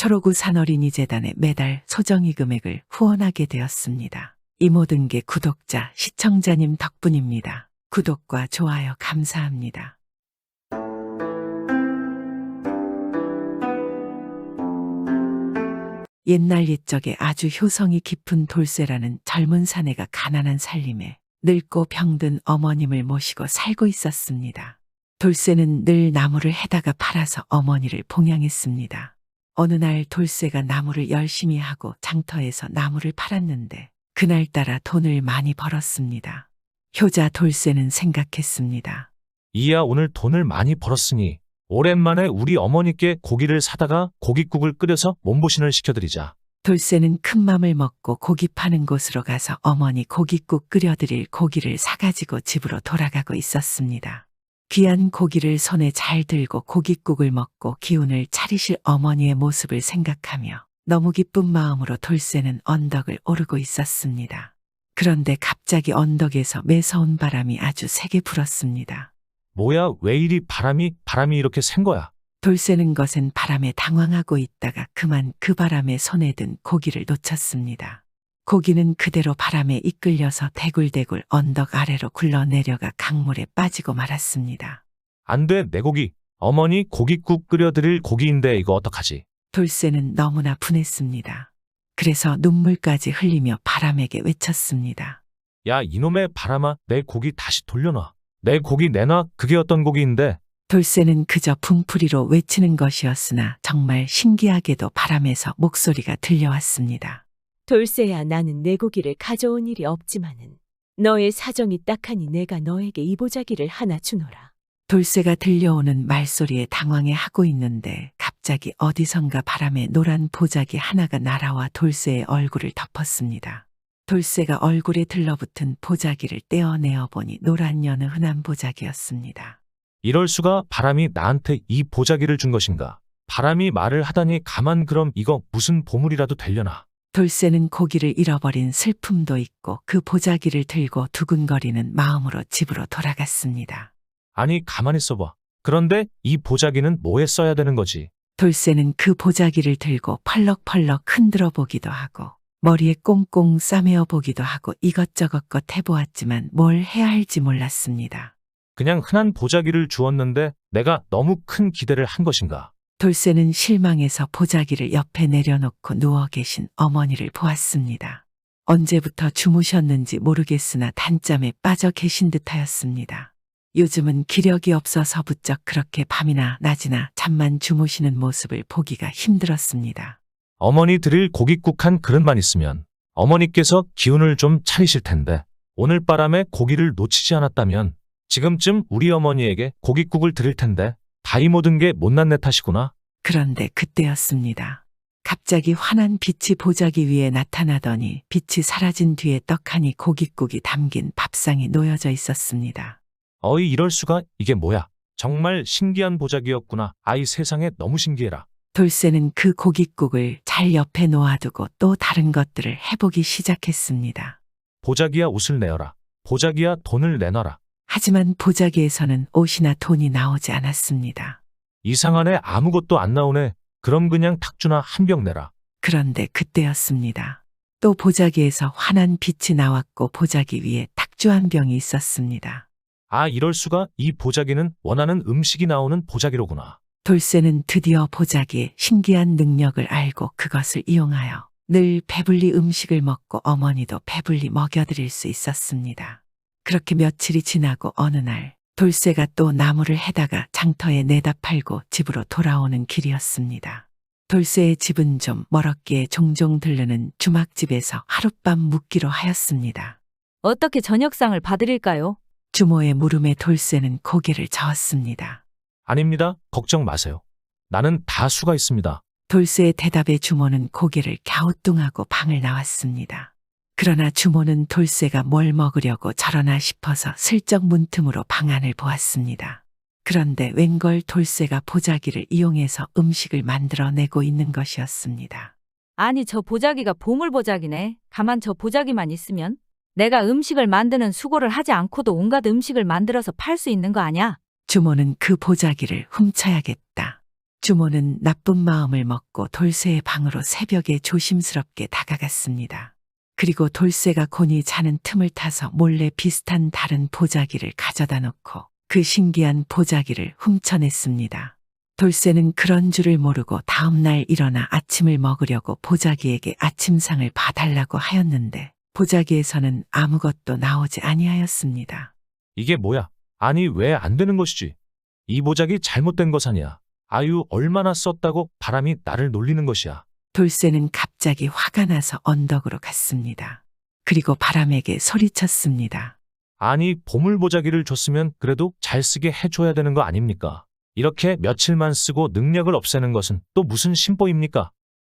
초록우 산어린이재단에 매달 소정의 금액을 후원하게 되었습니다. 이 모든 게 구독자, 시청자님 덕분입니다. 구독과 좋아요 감사합니다. 옛날 옛적에 아주 효성이 깊은 돌쇠라는 젊은 사내가 가난한 살림에 늙고 병든 어머님을 모시고 살고 있었습니다. 돌쇠는 늘 나무를 해다가 팔아서 어머니를 봉양했습니다. 어느 날 돌쇠가 나무를 열심히 하고 장터에서 나무를 팔았는데 그날따라 돈을 많이 벌었습니다. 효자 돌쇠는 생각했습니다. 이야 오늘 돈을 많이 벌었으니 오랜만에 우리 어머니께 고기를 사다가 고깃국을 끓여서 몸보신을 시켜드리자. 돌쇠는 큰 맘을 먹고 고기 파는 곳으로 가서 어머니 고깃국 끓여드릴 고기를 사가지고 집으로 돌아가고 있었습니다. 귀한 고기를 손에 잘 들고 고깃국을 먹고 기운을 차리실 어머니의 모습을 생각하며 너무 기쁜 마음으로 돌쇠는 언덕을 오르고 있었습니다. 그런데 갑자기 언덕에서 매서운 바람이 아주 세게 불었습니다. 뭐야 왜 이리 바람이 이렇게 센 거야? 돌쇠는 것은 바람에 당황하고 있다가 그만 그 바람에 손에 든 고기를 놓쳤습니다. 고기는 그대로 바람에 이끌려서 대굴대굴 언덕 아래로 굴러내려가 강물에 빠지고 말았습니다. 안 돼 내 고기. 어머니 고깃국 끓여드릴 고기인데 이거 어떡하지? 돌쇠는 너무나 분했습니다. 그래서 눈물까지 흘리며 바람에게 외쳤습니다. 야 이놈의 바람아 내 고기 다시 돌려놔. 내 고기 내놔. 그게 어떤 고기인데? 돌쇠는 그저 붕풀이로 외치는 것이었으나 정말 신기하게도 바람에서 목소리가 들려왔습니다. 돌쇠야 나는 내 고기를 가져온 일이 없지만은 너의 사정이 딱하니 내가 너에게 이 보자기를 하나 주노라. 돌쇠가 들려오는 말소리에 당황해하고 있는데 갑자기 어디선가 바람에 노란 보자기 하나가 날아와 돌쇠의 얼굴을 덮었습니다. 돌쇠가 얼굴에 들러붙은 보자기를 떼어내어 보니 노란 여느 흔한 보자기였습니다. 이럴 수가. 바람이 나한테 이 보자기를 준 것인가? 바람이 말을 하다니 가만 그럼 이거 무슨 보물이라도 되려나? 돌쇠는 고기를 잃어버린 슬픔도 있고 그 보자기를 들고 두근거리는 마음으로 집으로 돌아갔습니다. 아니 가만히 있어봐. 그런데 이 보자기는 뭐에 써야 되는 거지? 돌쇠는 그 보자기를 들고 펄럭펄럭 흔들어 보기도 하고 머리에 꽁꽁 싸매어 보기도 하고 이것저것 해보았지만 뭘 해야 할지 몰랐습니다. 그냥 흔한 보자기를 주었는데 내가 너무 큰 기대를 한 것인가? 돌쇠는 실망해서 보자기를 옆에 내려놓고 누워 계신 어머니를 보았습니다. 언제부터 주무셨는지 모르겠으나 단잠에 빠져 계신 듯하였습니다. 요즘은 기력이 없어서 부쩍 그렇게 밤이나 낮이나 잠만 주무시는 모습을 보기가 힘들었습니다. 어머니 드릴 고깃국 한 그릇만 있으면 어머니께서 기운을 좀 차리실 텐데 오늘 바람에 고기를 놓치지 않았다면 지금쯤 우리 어머니에게 고깃국을 드릴 텐데 다 이 모든 게 못난 내 탓이구나. 그런데 그때였습니다. 갑자기 환한 빛이 보자기 위에 나타나더니 빛이 사라진 뒤에 떡하니 고깃국이 담긴 밥상이 놓여져 있었습니다. 어이 이럴 수가. 이게 뭐야? 정말 신기한 보자기였구나. 아이 세상에 너무 신기해라. 돌쇠는 그 고깃국을 잘 옆에 놓아두고 또 다른 것들을 해보기 시작했습니다. 보자기야 옷을 내어라. 보자기야 돈을 내놔라. 하지만 보자기에서는 옷이나 돈이 나오지 않았습니다. 이상하네. 아무것도 안 나오네. 그럼 그냥 탁주나 한 병 내라. 그런데 그때였습니다. 또 보자기에서 환한 빛이 나왔고 보자기 위에 탁주 한 병이 있었습니다. 아 이럴 수가. 이 보자기는 원하는 음식이 나오는 보자기로구나. 돌쇠는 드디어 보자기의 신기한 능력을 알고 그것을 이용하여 늘 배불리 음식을 먹고 어머니도 배불리 먹여드릴 수 있었습니다. 그렇게 며칠이 지나고 어느 날 돌쇠가 또 나무를 해다가 장터에 내다 팔고 집으로 돌아오는 길이었습니다. 돌쇠의 집은 좀 멀었기에 종종 들르는 주막집에서 하룻밤 묵기로 하였습니다. 어떻게 저녁상을 봐드릴까요? 주모의 물음에 돌쇠는 고개를 저었습니다. 아닙니다. 걱정 마세요. 나는 다 수가 있습니다. 돌쇠의 대답에 주모는 고개를 갸우뚱하고 방을 나왔습니다. 그러나 주모는 돌쇠가 뭘 먹으려고 저러나 싶어서 슬쩍 문틈으로 방 안을 보았습니다. 그런데 웬걸 돌쇠가 보자기를 이용해서 음식을 만들어내고 있는 것이었습니다. 아니 저 보자기가 보물보자기네. 가만 저 보자기만 있으면 내가 음식을 만드는 수고를 하지 않고도 온갖 음식을 만들어서 팔 수 있는 거 아냐? 주모는 그 보자기를 훔쳐야겠다. 주모는 나쁜 마음을 먹고 돌쇠의 방으로 새벽에 조심스럽게 다가갔습니다. 그리고 돌쇠가 곤히 자는 틈을 타서 몰래 비슷한 다른 보자기를 가져다 놓고 그 신기한 보자기를 훔쳐냈습니다. 돌쇠는 그런 줄을 모르고 다음날 일어나 아침을 먹으려고 보자기에게 아침상을 봐달라고 하였는데 보자기에서는 아무것도 나오지 아니하였습니다. 이게 뭐야? 아니 왜 안 되는 것이지? 이 보자기 잘못된 것 아니야. 아유 얼마나 썼다고 바람이 나를 놀리는 것이야. 돌쇠는 갑자기 화가 나서 언덕으로 갔습니다. 그리고 바람에게 소리쳤습니다. 아니 보물 보자기를 줬으면 그래도 잘 쓰게 해줘야 되는 거 아닙니까? 이렇게 며칠만 쓰고 능력을 없애는 것은 또 무슨 심보입니까?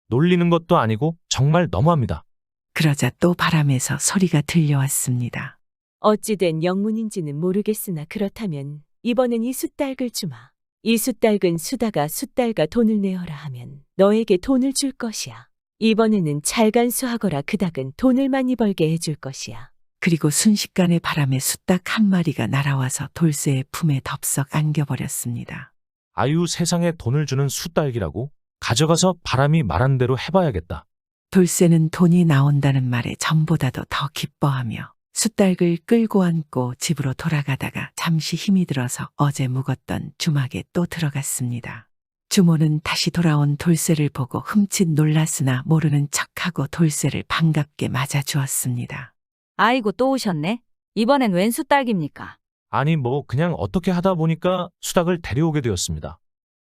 놀리는 것도 아니고 정말 너무합니다. 그러자 또 바람에서 소리가 들려왔습니다. 어찌된 영문인지는 모르겠으나 그렇다면 이번엔 이 숫달글 주마. 이 숫달근 수다가 숫달과 돈을 내어라 하면 너에게 돈을 줄 것이야. 이번에는 잘간수하거라 그닥은 돈을 많이 벌게 해줄 것이야. 그리고 순식간에 바람에 숫닭 한 마리가 날아와서 돌쇠의 품에 덥석 안겨버렸습니다. 아유 세상에 돈을 주는 숫딸기라고? 가져가서 바람이 말한 대로 해봐야겠다. 돌쇠는 돈이 나온다는 말에 전보다도 더 기뻐하며 숫닭을 끌고 안고 집으로 돌아가다가 잠시 힘이 들어서 어제 묵었던 주막에 또 들어갔습니다. 주모는 다시 돌아온 돌쇠를 보고 흠칫 놀랐으나 모르는 척하고 돌쇠를 반갑게 맞아주었습니다. 아이고 또 오셨네. 이번엔 웬 숫딸기입니까? 아니 뭐 그냥 어떻게 하다 보니까 수닭을 데려오게 되었습니다.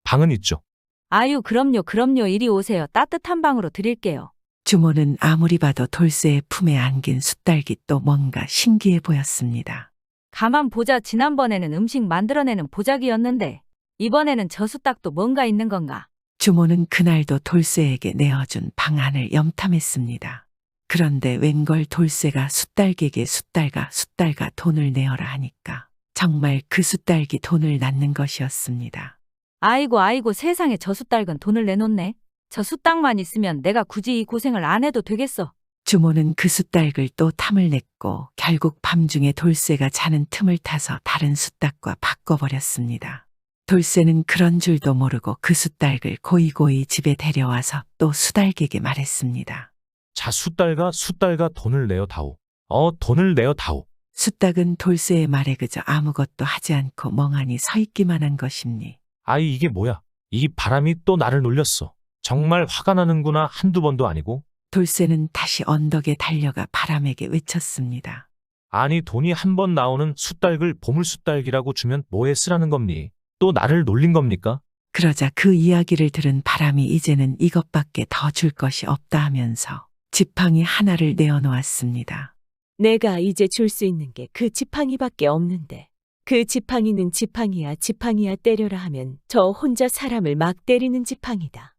방은 있죠? 아유 그럼요 이리 오세요. 따뜻한 방으로 드릴게요. 주모는 아무리 봐도 돌쇠의 품에 안긴 숫딸기 또 뭔가 신기해 보였습니다. 가만 보자 지난번에는 음식 만들어내는 보자기였는데 이번에는 저 숫닭도 뭔가 있는 건가? 주모는 그날도 돌쇠에게 내어준 방안을 염탐했습니다. 그런데 웬걸 돌쇠가 숫딸기에게 숫달가 돈을 내어라 하니까 정말 그 숫딸기 돈을 낳는 것이었습니다. 아이고 세상에 저 숫닭은 돈을 내놓네. 저 숫닭만 있으면 내가 굳이 이 고생을 안 해도 되겠어. 주모는 그 숫닭을 또 탐을 냈고 결국 밤중에 돌쇠가 자는 틈을 타서 다른 숫닭과 바꿔버렸습니다. 돌쇠는 그런 줄도 모르고 그 숫닭을 고이고이 집에 데려와서 또 수달개에게 말했습니다. 자 숫달가 돈을 내어 다오. 돈을 내어 다오. 숫닭은 돌쇠의 말에 그저 아무것도 하지 않고 멍하니 서 있기만 한 것입니. 아이 이게 뭐야? 이 바람이 또 나를 놀렸어. 정말 화가 나는구나 한두 번도 아니고. 돌쇠는 다시 언덕에 달려가 바람에게 외쳤습니다. 아니 돈이 한 번 나오는 숫달글 보물 숫달기라고 주면 뭐에 쓰라는 겁니? 또 나를 놀린 겁니까? 그러자 그 이야기를 들은 바람이 이제는 이것밖에 더 줄 것이 없다 하면서 지팡이 하나를 내어놓았습니다. 내가 이제 줄 수 있는 게 그 지팡이밖에 없는데 그 지팡이는 지팡이야 때려라 하면 저 혼자 사람을 막 때리는 지팡이다.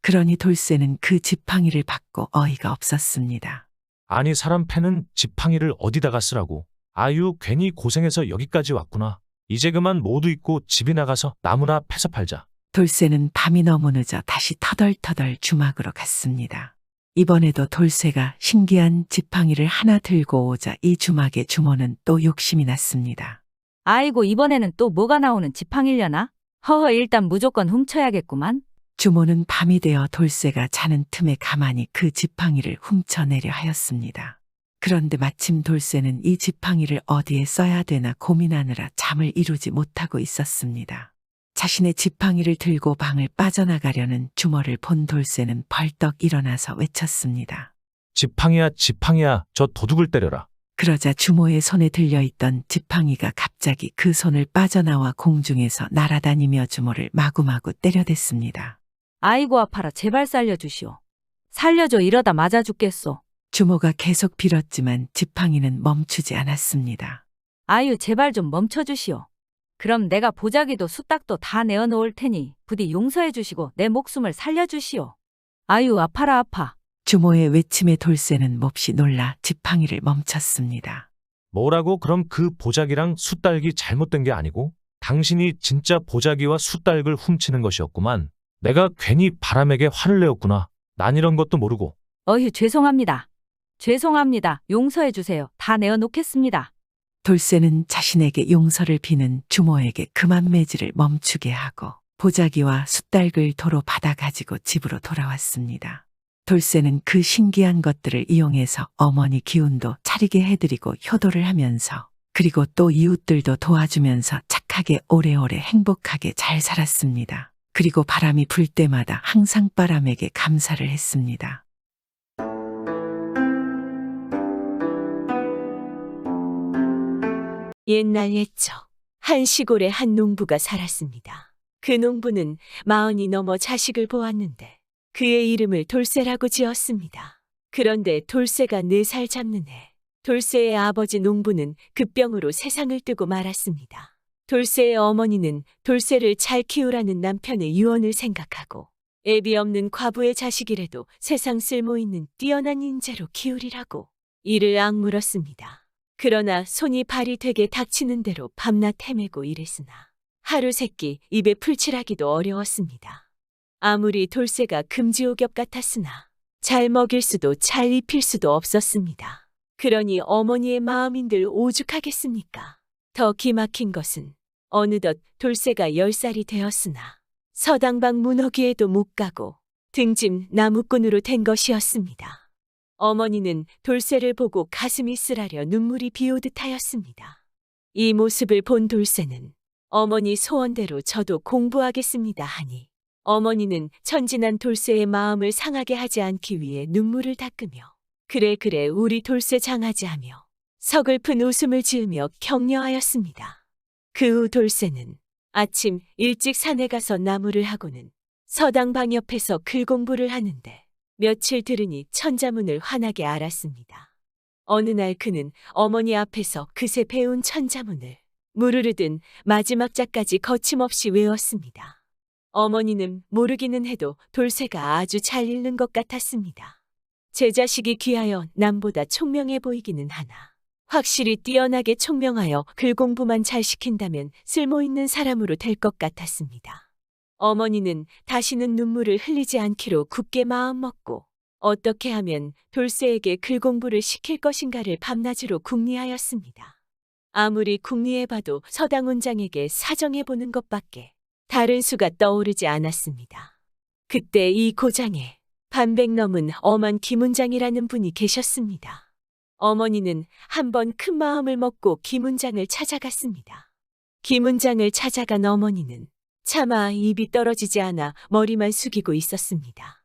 그러니 돌쇠는 그 지팡이를 받고 어이가 없었습니다. 아니 사람 패는 지팡이를 어디다가 쓰라고. 아유 괜히 고생해서 여기까지 왔구나. 이제 그만 모두 잊고 집에 나가서 나무나 패서 팔자. 돌쇠는 밤이 너무 늦어 다시 터덜터덜 주막으로 갔습니다. 이번에도 돌쇠가 신기한 지팡이를 하나 들고 오자 이 주막의 주모는 또 욕심이 났습니다. 아이고 이번에는 또 뭐가 나오는 지팡이려나? 허허 일단 무조건 훔쳐야겠구만. 주모는 밤이 되어 돌쇠가 자는 틈에 가만히 그 지팡이를 훔쳐내려 하였습니다. 그런데 마침 돌쇠는 이 지팡이를 어디에 써야 되나 고민하느라 잠을 이루지 못하고 있었습니다. 자신의 지팡이를 들고 방을 빠져나가려는 주모를 본 돌쇠는 벌떡 일어나서 외쳤습니다. 지팡이야 저 도둑을 때려라. 그러자 주모의 손에 들려있던 지팡이가 갑자기 그 손을 빠져나와 공중에서 날아다니며 주모를 마구마구 때려댔습니다. 아이고 아파라 제발 살려주시오. 살려줘 이러다 맞아 죽겠소. 주모가 계속 빌었지만 지팡이는 멈추지 않았습니다. 아유 제발 좀 멈춰주시오. 그럼 내가 보자기도 숫닭도 다 내어놓을 테니 부디 용서해 주시고 내 목숨을 살려주시오. 아유 아파라 아파. 주모의 외침에 돌쇠는 몹시 놀라 지팡이를 멈췄습니다. 뭐라고? 그럼 그 보자기랑 숫달기 잘못된 게 아니고 당신이 진짜 보자기와 숫달글 훔치는 것이었구만. 내가 괜히 바람에게 화를 내었구나. 난 이런 것도 모르고. 어휴 죄송합니다. 용서해 주세요. 다 내어놓겠습니다. 돌쇠는 자신에게 용서를 비는 주모에게 그만 매질을 멈추게 하고 보자기와 숫달글 도로 받아 가지고 집으로 돌아왔습니다. 돌쇠는 그 신기한 것들을 이용해서 어머니 기운도 차리게 해드리고 효도를 하면서 그리고 또 이웃들도 도와주면서 착하게 오래오래 행복하게 잘 살았습니다. 그리고 바람이 불 때마다 항상 바람에게 감사를 했습니다. 옛날 옛적 한 시골에 한 농부가 살았습니다. 그 농부는 40이 넘어 자식을 보았는데 그의 이름을 돌쇠라고 지었습니다. 그런데 돌쇠가 4살 잡는 해 돌쇠의 아버지 농부는 급병으로 세상을 뜨고 말았습니다. 돌쇠의 어머니는 돌쇠를 잘 키우라는 남편의 유언을 생각하고 애비 없는 과부의 자식이라도 세상 쓸모있는 뛰어난 인재로 키우리라고 이를 악물었습니다. 그러나 손이 발이 되게 닥치는 대로 밤낮 헤매고 일했으나 하루 세끼 입에 풀칠하기도 어려웠습니다. 아무리 돌쇠가 금지옥엽 같았으나 잘 먹일 수도 잘 입힐 수도 없었습니다. 그러니 어머니의 마음인들 오죽하겠습니까? 더 기막힌 것은 어느덧 돌쇠가 10살이 되었으나 서당방 문어기에도 못 가고 등짐 나무꾼으로 된 것이었습니다. 어머니는 돌쇠를 보고 가슴이 쓰라려 눈물이 비오듯 하였습니다. 이 모습을 본 돌쇠는 어머니 소원대로 저도 공부하겠습니다 하니 어머니는 천진한 돌쇠의 마음을 상하게 하지 않기 위해 눈물을 닦으며 그래 우리 돌쇠 장하지 하며 서글픈 웃음을 지으며 격려하였습니다. 그 후 돌쇠는 아침 일찍 산에 가서 나무를 하고는 서당방 옆에서 글 공부를 하는데 며칠 들으니 천자문을 환하게 알았습니다. 어느 날 그는 어머니 앞에서 그새 배운 천자문을 무르르든 마지막 자까지 거침없이 외웠습니다. 어머니는 모르기는 해도 돌쇠가 아주 잘 읽는 것 같았습니다. 제 자식이 귀하여 남보다 총명해 보이기는 하나 확실히 뛰어나게 총명하여 글 공부만 잘 시킨다면 쓸모있는 사람으로 될 것 같았습니다. 어머니는 다시는 눈물을 흘리지 않기로 굳게 마음먹고 어떻게 하면 돌쇠에게 글 공부를 시킬 것인가를 밤낮으로 궁리하였습니다. 아무리 궁리해봐도 서당원장에게 사정해보는 것밖에 다른 수가 떠오르지 않았습니다. 그때 이 고장에 반백 넘은 엄한 김은장이라는 분이 계셨습니다. 어머니는 한번 큰 마음을 먹고 김은장을 찾아갔습니다. 김은장을 찾아간 어머니는 차마 입이 떨어지지 않아 머리만 숙이고 있었습니다.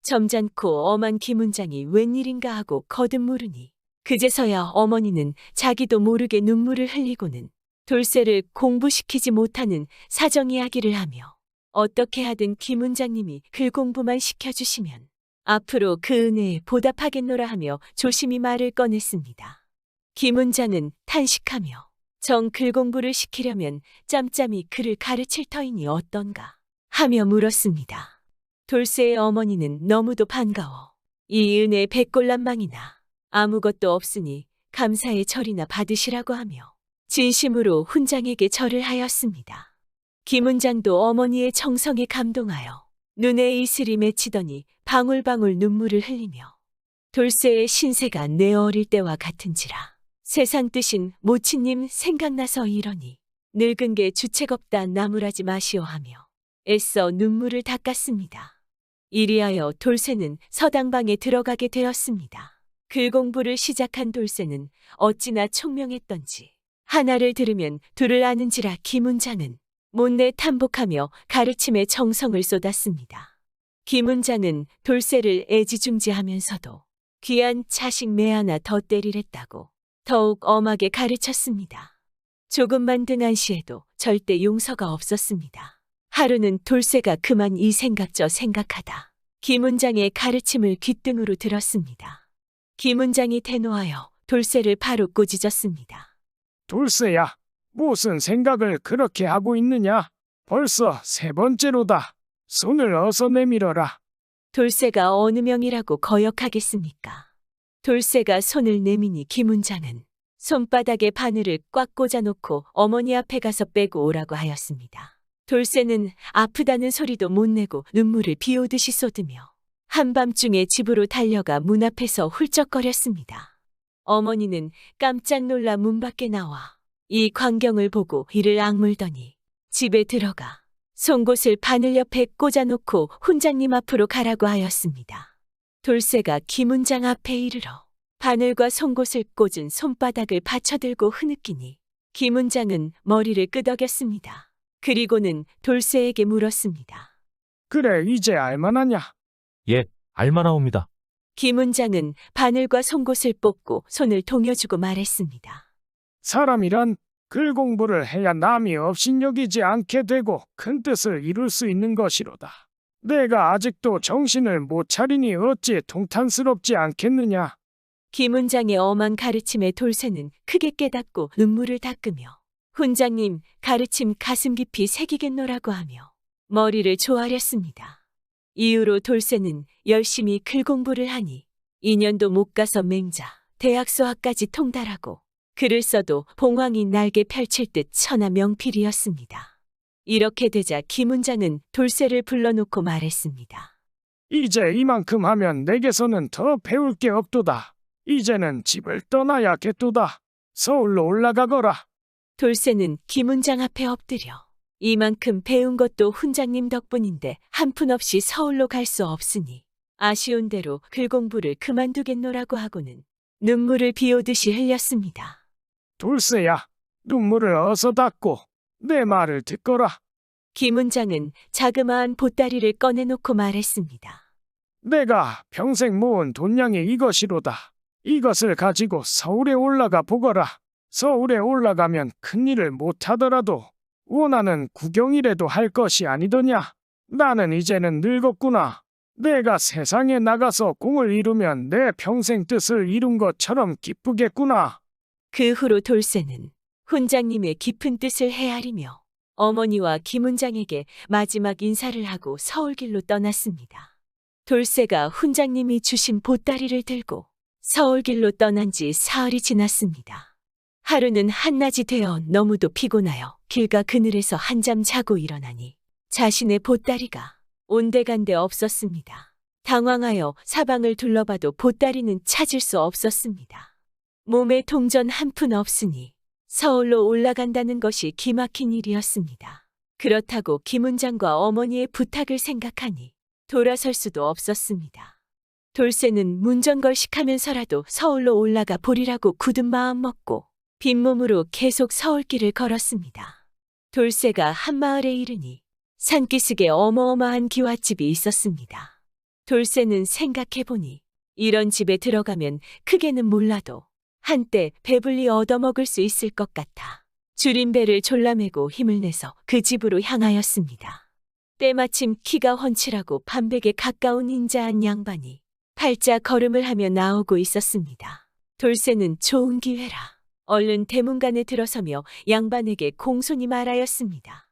점잖고 엄한 김은장이 웬일인가 하고 거듭 물으니 그제서야 어머니는 자기도 모르게 눈물을 흘리고는 돌쇠를 공부시키지 못하는 사정 이야기를 하며 어떻게 하든 김은장님이 글 공부만 시켜주시면 앞으로 그 은혜에 보답하겠노라 하며 조심히 말을 꺼냈습니다. 김은장은 탄식하며 정 글 공부를 시키려면 짬짬이 글을 가르칠 터이니 어떤가 하며 물었습니다. 돌쇠의 어머니는 너무도 반가워 이 은혜 백골란망이나 아무것도 없으니 감사의 절이나 받으시라고 하며 진심으로 훈장에게 절을 하였습니다. 김은장도 어머니의 정성에 감동하여 눈에 이슬이 맺히더니 방울방울 눈물을 흘리며 돌쇠의 신세가 내 어릴 때와 같은지라 세상 뜻인 모친님 생각나서 이러니 늙은 게 주책없다 나무라지 마시오 하며 애써 눈물을 닦았습니다. 이리하여 돌쇠는 서당방에 들어가게 되었습니다. 글 공부를 시작한 돌쇠는 어찌나 총명했던지 하나를 들으면 둘을 아는지라 김은장은 못내 탐복하며 가르침에 정성을 쏟았습니다. 김은장은 돌쇠를 애지중지하면서도 귀한 자식 매 하나 더 때리랬다고 더욱 엄하게 가르쳤습니다. 조금만 등한시해도 절대 용서가 없었습니다. 하루는 돌쇠가 그만 이 생각 저 생각하다 김은장의 가르침을 귓등으로 들었습니다. 김은장이 대노하여 돌쇠를 바로 꾸짖었습니다. 돌쇠야, 무슨 생각을 그렇게 하고 있느냐? 벌써 3번째로다. 손을 어서 내밀어라. 돌쇠가 어느 명이라고 거역하겠습니까? 돌쇠가 손을 내미니 김은장은 손바닥에 바늘을 꽉 꽂아놓고 어머니 앞에 가서 빼고 오라고 하였습니다. 돌쇠는 아프다는 소리도 못 내고 눈물을 비오듯이 쏟으며 한밤중에 집으로 달려가 문 앞에서 훌쩍거렸습니다. 어머니는 깜짝 놀라 문 밖에 나와 이 광경을 보고 이를 악물더니 집에 들어가 송곳을 바늘 옆에 꽂아놓고 훈장님 앞으로 가라고 하였습니다. 돌쇠가 김훈장 앞에 이르러 바늘과 송곳을 꽂은 손바닥을 받쳐들고 흐느끼니 김훈장은 머리를 끄덕였습니다. 그리고는 돌쇠에게 물었습니다. 그래, 이제 알만하냐? 예, 알만하옵니다. 김훈장은 바늘과 송곳을 뽑고 손을 동여주고 말했습니다. 사람이란 글 공부를 해야 남이 업신여기지 않게 되고 큰 뜻을 이룰 수 있는 것이로다. 내가 아직도 정신을 못 차리니 어찌 통탄스럽지 않겠느냐? 김훈장의 엄한 가르침에 돌쇠는 크게 깨닫고 눈물을 닦으며 훈장님 가르침 가슴 깊이 새기겠노라고 하며 머리를 조아렸습니다. 이후로 돌쇠는 열심히 글 공부를 하니 2년도 못 가서 맹자, 대학 수학까지 통달하고 글을 써도 봉황이 날개 펼칠 듯 천하 명필이었습니다. 이렇게 되자 김훈장은 돌쇠를 불러놓고 말했습니다. 이제 이만큼 하면 내게서는 더 배울 게 없도다. 이제는 집을 떠나야겠도다. 서울로 올라가거라. 돌쇠는 김훈장 앞에 엎드려 이만큼 배운 것도 훈장님 덕분인데 한푼없이 서울로 갈 수 없으니 아쉬운 대로 글 공부를 그만두겠노라고 하고는 눈물을 비오듯이 흘렸습니다. 돌쇠야, 눈물을 어서 닦고 내 말을 듣거라. 김훈장은 자그마한 보따리를 꺼내놓고 말했습니다. 내가 평생 모은 돈량이 이것이로다. 이것을 가지고 서울에 올라가 보거라. 서울에 올라가면 큰일을 못하더라도 원하는 구경이라도 할 것이 아니더냐. 나는 이제는 늙었구나. 내가 세상에 나가서 공을 이루면 내 평생 뜻을 이룬 것처럼 기쁘겠구나. 그 후로 돌쇠는 훈장님의 깊은 뜻을 헤아리며 어머니와 김훈장에게 마지막 인사를 하고 서울길로 떠났습니다. 돌쇠가 훈장님이 주신 보따리를 들고 서울길로 떠난 지 사흘이 지났습니다. 하루는 한낮이 되어 너무도 피곤하여 길가 그늘에서 한잠 자고 일어나니 자신의 보따리가 온데간데 없었습니다. 당황하여 사방을 둘러봐도 보따리는 찾을 수 없었습니다. 몸에 동전 한 푼 없으니 서울로 올라간다는 것이 기막힌 일이었습니다. 그렇다고 김훈장과 어머니의 부탁을 생각하니 돌아설 수도 없었습니다. 돌쇠는 문전걸식하면서라도 서울로 올라가 보리라고 굳은 마음 먹고 빈몸으로 계속 서울길을 걸었습니다. 돌쇠가 한 마을에 이르니 산기슭에 어마어마한 기와집이 있었습니다. 돌쇠는 생각해보니 이런 집에 들어가면 크게는 몰라도 한때 배불리 얻어먹을 수 있을 것 같아 줄인 배를 졸라매고 힘을 내서 그 집으로 향하였습니다. 때마침 키가 훤칠하고 반백에 가까운 인자한 양반이 팔자 걸음을 하며 나오고 있었습니다. 돌쇠는 좋은 기회라 얼른 대문간에 들어서며 양반에게 공손히 말하였습니다.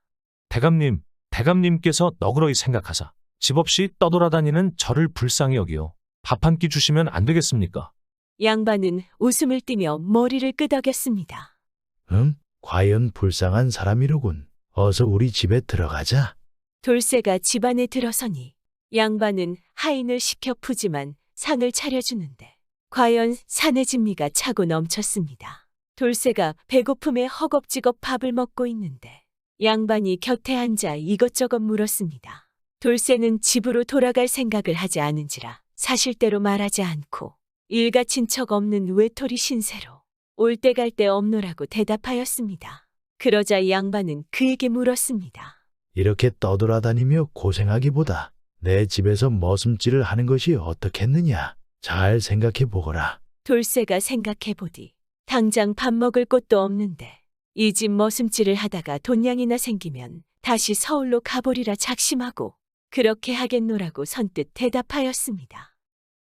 대감님께서 너그러이 생각하사 집 없이 떠돌아다니는 저를 불쌍히 여기요. 밥 한 끼 주시면 안 되겠습니까? 양반은 웃음을 띠며 머리를 끄덕였습니다. 응? 과연 불쌍한 사람이로군. 어서 우리 집에 들어가자. 돌쇠가 집 안에 들어서니 양반은 하인을 시켜 푸지만 상을 차려주는데 과연 산의 진미가 차고 넘쳤습니다. 돌쇠가 배고픔에 허겁지겁 밥을 먹고 있는데 양반이 곁에 앉아 이것저것 물었습니다. 돌쇠는 집으로 돌아갈 생각을 하지 않은지라 사실대로 말하지 않고 일가친 척 없는 외톨이 신세로 올 때 갈 데 없노라고 대답하였습니다. 그러자 양반은 그에게 물었습니다. 이렇게 떠돌아다니며 고생하기보다 내 집에서 머슴질을 하는 것이 어떻겠느냐. 잘 생각해 보거라. 돌쇠가 생각해보디 당장 밥 먹을 곳도 없는데 이 집 머슴질을 하다가 돈량이나 생기면 다시 서울로 가보리라 작심하고 그렇게 하겠노라고 선뜻 대답하였습니다.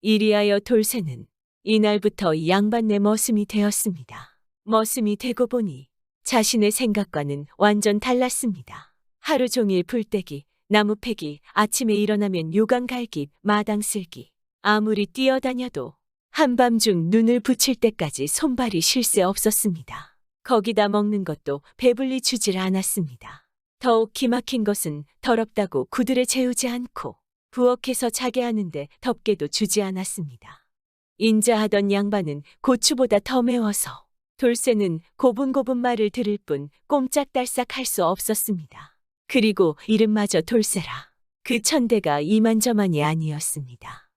이리하여 돌쇠는 이날부터 양반네 머슴이 되었습니다. 머슴이 되고 보니 자신의 생각과는 완전 달랐습니다. 하루 종일 불떼기, 나무 패기, 아침에 일어나면 요강 갈기, 마당 쓸기. 아무리 뛰어다녀도 한밤중 눈을 붙일 때까지 손발이 쉴 새 없었습니다. 거기다 먹는 것도 배불리 주질 않았습니다. 더욱 기막힌 것은 더럽다고 구들에 재우지 않고 부엌에서 자게 하는데 덥게도 주지 않았습니다. 인자하던 양반은 고추보다 더 매워서 돌쇠는 고분고분 말을 들을 뿐 꼼짝달싹 할 수 없었습니다. 그리고 이름마저 돌쇠라. 그 천대가 이만저만이 아니었습니다.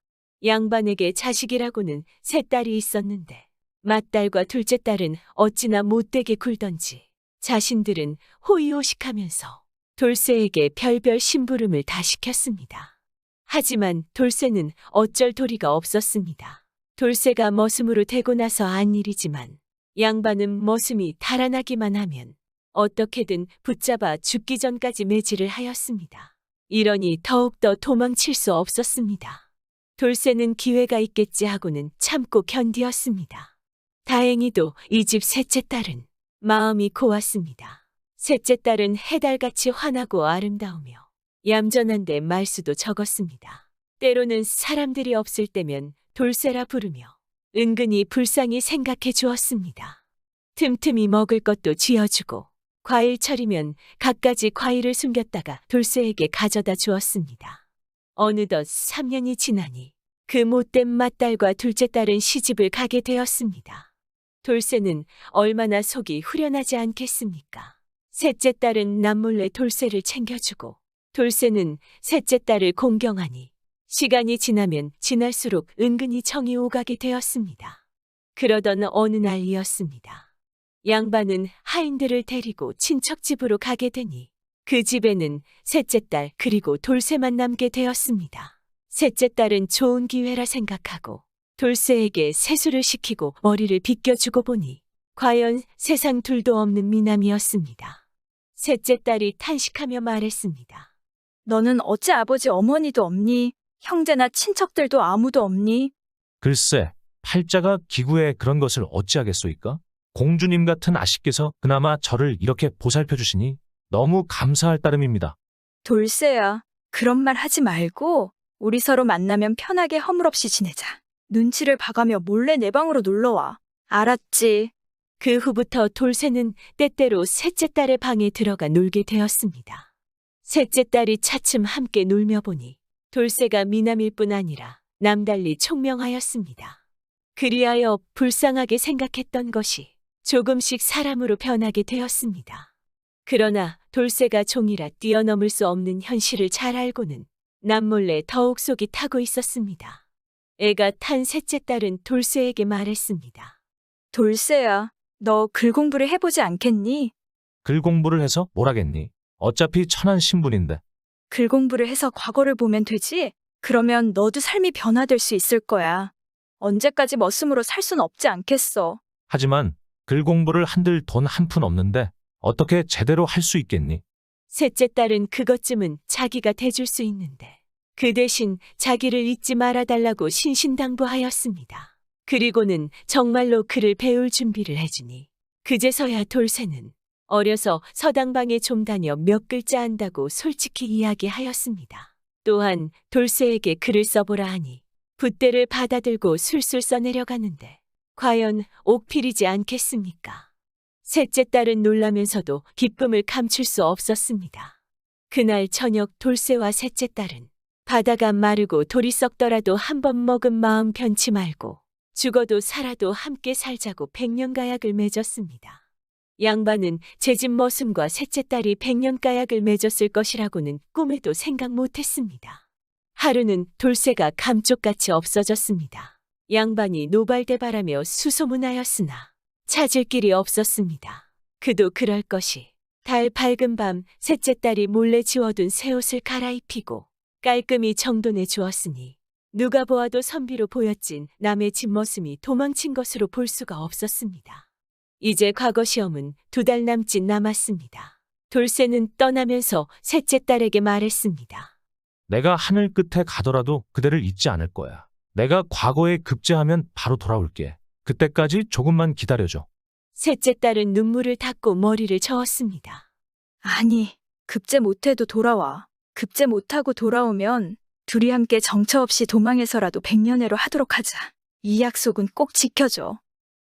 양반에게 자식이라고는 세 딸이 있었는데 맏딸과 둘째 딸은 어찌나 못되게 굴던지 자신들은 호의호식하면서 돌쇠에게 별별 심부름을 다 시켰습니다. 하지만 돌쇠는 어쩔 도리가 없었습니다. 돌쇠가 머슴으로 되고 나서 안 일이지만 양반은 머슴이 달아나기만 하면 어떻게든 붙잡아 죽기 전까지 매질을 하였습니다. 이러니 더욱더 도망칠 수 없었습니다. 돌쇠는 기회가 있겠지 하고는 참고 견디었습니다. 다행히도 이 집 셋째 딸은 마음이 고왔습니다. 셋째 딸은 해달같이 환하고 아름다우며 얌전한데 말수도 적었습니다. 때로는 사람들이 없을 때면 돌쇠라 부르며 은근히 불쌍히 생각해 주었습니다. 틈틈이 먹을 것도 쥐어주고 과일철이면 갖가지 과일을 숨겼다가 돌쇠에게 가져다 주었습니다. 어느덧 3년이 지나니 그 못된 맏딸과 둘째 딸은 시집을 가게 되었습니다. 돌쇠는 얼마나 속이 후련하지 않겠습니까? 셋째 딸은 남몰래 돌쇠를 챙겨주고 돌쇠는 셋째 딸을 공경하니 시간이 지나면 지날수록 은근히 정이 오가게 되었습니다. 그러던 어느 날이었습니다. 양반은 하인들을 데리고 친척 집으로 가게 되니 그 집에는 셋째 딸 그리고 돌쇠만 남게 되었습니다. 셋째 딸은 좋은 기회라 생각하고 돌쇠에게 세수를 시키고 머리를 빗겨주고 보니 과연 세상 둘도 없는 미남이었습니다. 셋째 딸이 탄식하며 말했습니다. 너는 어찌 아버지 어머니도 없니? 형제나 친척들도 아무도 없니? 글쎄, 팔자가 기구에 그런 것을 어찌하겠소이까? 공주님 같은 아씨께서 그나마 저를 이렇게 보살펴 주시니 너무 감사할 따름입니다. 돌쇠야, 그런 말 하지 말고 우리 서로 만나면 편하게 허물없이 지내자. 눈치를 봐가며 몰래 내 방으로 놀러와. 알았지? 그 후부터 돌쇠는 때때로 셋째 딸의 방에 들어가 놀게 되었습니다. 셋째 딸이 차츰 함께 놀며 보니 돌쇠가 미남일 뿐 아니라 남달리 총명하였습니다. 그리하여 불쌍하게 생각했던 것이 조금씩 사람으로 변하게 되었습니다. 그러나 돌쇠가 종이라 뛰어넘을 수 없는 현실을 잘 알고는 남몰래 더욱 속이 타고 있었습니다. 애가 탄 셋째 딸은 돌쇠에게 말했습니다. 돌쇠야, 너 글 공부를 해보지 않겠니? 글 공부를 해서 뭘 하겠니? 어차피 천한 신분인데. 글 공부를 해서 과거를 보면 되지? 그러면 너도 삶이 변화될 수 있을 거야. 언제까지 머슴으로 살 순 없지 않겠어. 하지만 글 공부를 한들 돈 한 푼 없는데 어떻게 제대로 할 수 있겠니? 셋째 딸은 그것쯤은 자기가 대줄 수 있는데 그 대신 자기를 잊지 말아달라고 신신당부하였습니다. 그리고는 정말로 글을 배울 준비를 해주니 그제서야 돌쇠는 어려서 서당방에 좀 다녀 몇 글자 안다고 솔직히 이야기하였습니다. 또한 돌쇠에게 글을 써보라 하니 붓대를 받아들고 술술 써내려가는데 과연 옥필이지 않겠습니까? 셋째 딸은 놀라면서도 기쁨을 감출 수 없었습니다. 그날 저녁 돌쇠와 셋째 딸은 바다가 마르고 돌이 썩더라도 한 번 먹은 마음 변치 말고 죽어도 살아도 함께 살자고 백년가약을 맺었습니다. 양반은 제 집 머슴과 셋째 딸이 백년가약을 맺었을 것이라고는 꿈에도 생각 못했습니다. 하루는 돌쇠가 감쪽같이 없어졌습니다. 양반이 노발대발하며 수소문하였으나 찾을 길이 없었습니다. 그도 그럴 것이 달 밝은 밤 셋째 딸이 몰래 지워둔 새 옷을 갈아입히고 깔끔히 정돈해 주었으니 누가 보아도 선비로 보였진 남의 집머슴이 도망친 것으로 볼 수가 없었습니다. 이제 과거 시험은 2달 남짓 남았습니다. 돌쇠는 떠나면서 셋째 딸에게 말했습니다. 내가 하늘 끝에 가더라도 그대를 잊지 않을 거야. 내가 과거에 급제하면 바로 돌아올게. 그때까지 조금만 기다려줘. 셋째 딸은 눈물을 닦고 머리를 저었습니다. 아니, 급제 못해도 돌아와. 급제 못하고 돌아오면 둘이 함께 정처 없이 도망해서라도 백년해로 하도록 하자. 이 약속은 꼭 지켜줘.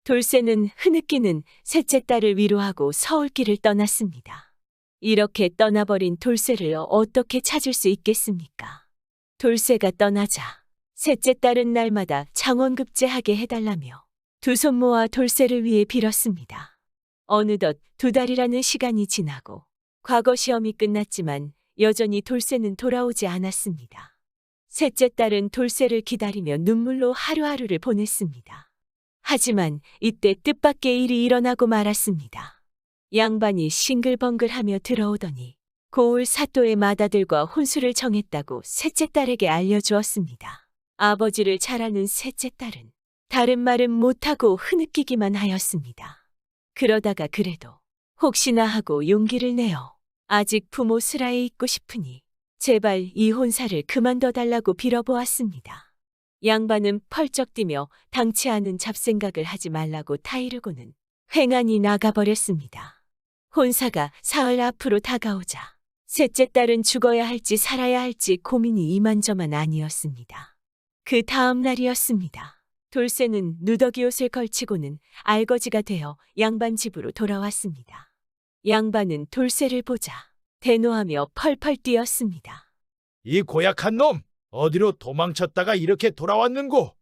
돌쇠는 흐느끼는 셋째 딸을 위로하고 서울길을 떠났습니다. 이렇게 떠나버린 돌쇠를 어떻게 찾을 수 있겠습니까? 돌쇠가 떠나자 셋째 딸은 날마다 장원급제하게 해달라며 두 손 모아 돌쇠를 위해 빌었습니다. 어느덧 2달이라는 시간이 지나고 과거 시험이 끝났지만 여전히 돌쇠는 돌아오지 않았습니다. 셋째 딸은 돌쇠를 기다리며 눈물로 하루하루를 보냈습니다. 하지만 이때 뜻밖의 일이 일어나고 말았습니다. 양반이 싱글벙글하며 들어오더니 고을 사또의 맏아들과 혼수를 정했다고 셋째 딸에게 알려주었습니다. 아버지를 잘 아는 셋째 딸은 다른 말은 못하고 흐느끼기만 하였습니다. 그러다가 그래도 혹시나 하고 용기를 내어 아직 부모 슬하에 있고 싶으니 제발 이 혼사를 그만둬달라고 빌어보았습니다. 양반은 펄쩍 뛰며 당치 않은 잡생각을 하지 말라고 타이르고는 횡하니 나가버렸습니다. 혼사가 사흘 앞으로 다가오자 셋째 딸은 죽어야 할지 살아야 할지 고민이 이만저만 아니었습니다. 그 다음 날이었습니다. 돌쇠는 누더기 옷을 걸치고는 알거지가 되어 양반 집으로 돌아왔습니다. 양반은 돌쇠를 보자 대노하며 펄펄 뛰었습니다. 이 고약한 놈! 어디로 도망쳤다가 이렇게 돌아왔는고?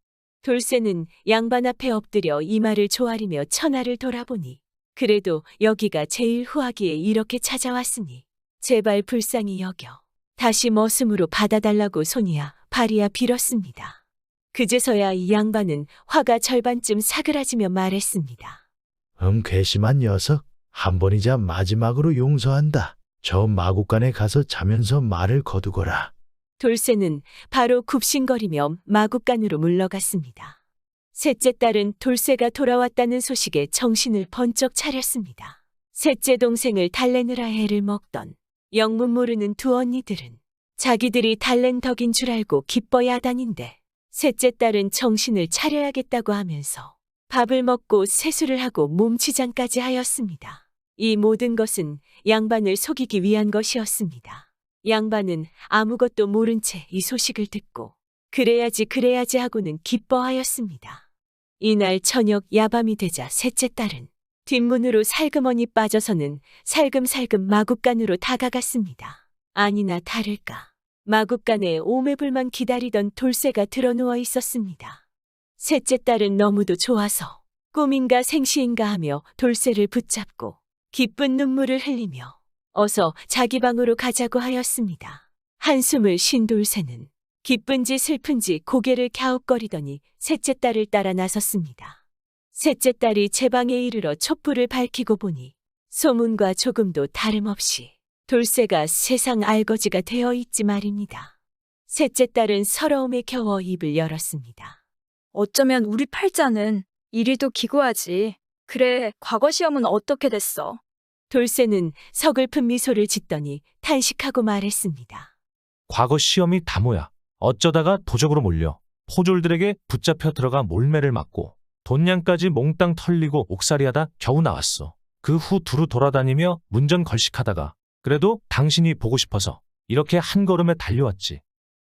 돌쇠는 양반 앞에 엎드려 이마를 조아리며 천하를 돌아보니 그래도 여기가 제일 후하기에 이렇게 찾아왔으니 제발 불쌍히 여겨 다시 머슴으로 받아달라고 손이야 발이야 빌었습니다. 그제서야 이 양반은 화가 절반쯤 사그라지며 말했습니다. 괘씸한 녀석, 한 번이자 마지막으로 용서한다. 저 마구간에 가서 자면서 말을 거두거라. 돌쇠는 바로 굽신거리며 마구간으로 물러갔습니다. 셋째 딸은 돌쇠가 돌아왔다는 소식에 정신을 번쩍 차렸습니다. 셋째 동생을 달래느라 애를 먹던 영문 모르는 두 언니들은 자기들이 달랜 덕인 줄 알고 기뻐야단인데 셋째 딸은 정신을 차려야겠다고 하면서 밥을 먹고 세수를 하고 몸치장까지 하였습니다. 이 모든 것은 양반을 속이기 위한 것이었습니다. 양반은 아무것도 모른 채 이 소식을 듣고 그래야지 하고는 기뻐하였습니다. 이날 저녁 야밤이 되자 셋째 딸은 뒷문으로 살그머니 빠져서는 살금살금 마구간으로 다가갔습니다. 아니나 다를까 마구간에 오매불만 기다리던 돌쇠가 드러누워 있었습니다. 셋째 딸은 너무도 좋아서 꿈인가 생시인가 하며 돌쇠를 붙잡고 기쁜 눈물을 흘리며 어서 자기 방으로 가자고 하였습니다. 한숨을 쉰 돌쇠는 기쁜지 슬픈지 고개를 갸웃거리더니 셋째 딸을 따라 나섰습니다. 셋째 딸이 제 방에 이르러 촛불을 밝히고 보니 소문과 조금도 다름없이 돌쇠가 세상 알거지가 되어 있지 말입니다. 셋째 딸은 서러움에 겨워 입을 열었습니다. 어쩌면 우리 팔자는 이리도 기구하지. 그래, 과거 시험은 어떻게 됐어? 돌쇠는 서글픈 미소를 짓더니 탄식하고 말했습니다. 과거 시험이 다 뭐야. 어쩌다가 도적으로 몰려 포졸들에게 붙잡혀 들어가 몰매를 맞고 돈냥까지 몽땅 털리고 옥살이하다 겨우 나왔어. 그 후 두루 돌아다니며 문전 걸식하다가 그래도 당신이 보고 싶어서 이렇게 한 걸음에 달려왔지.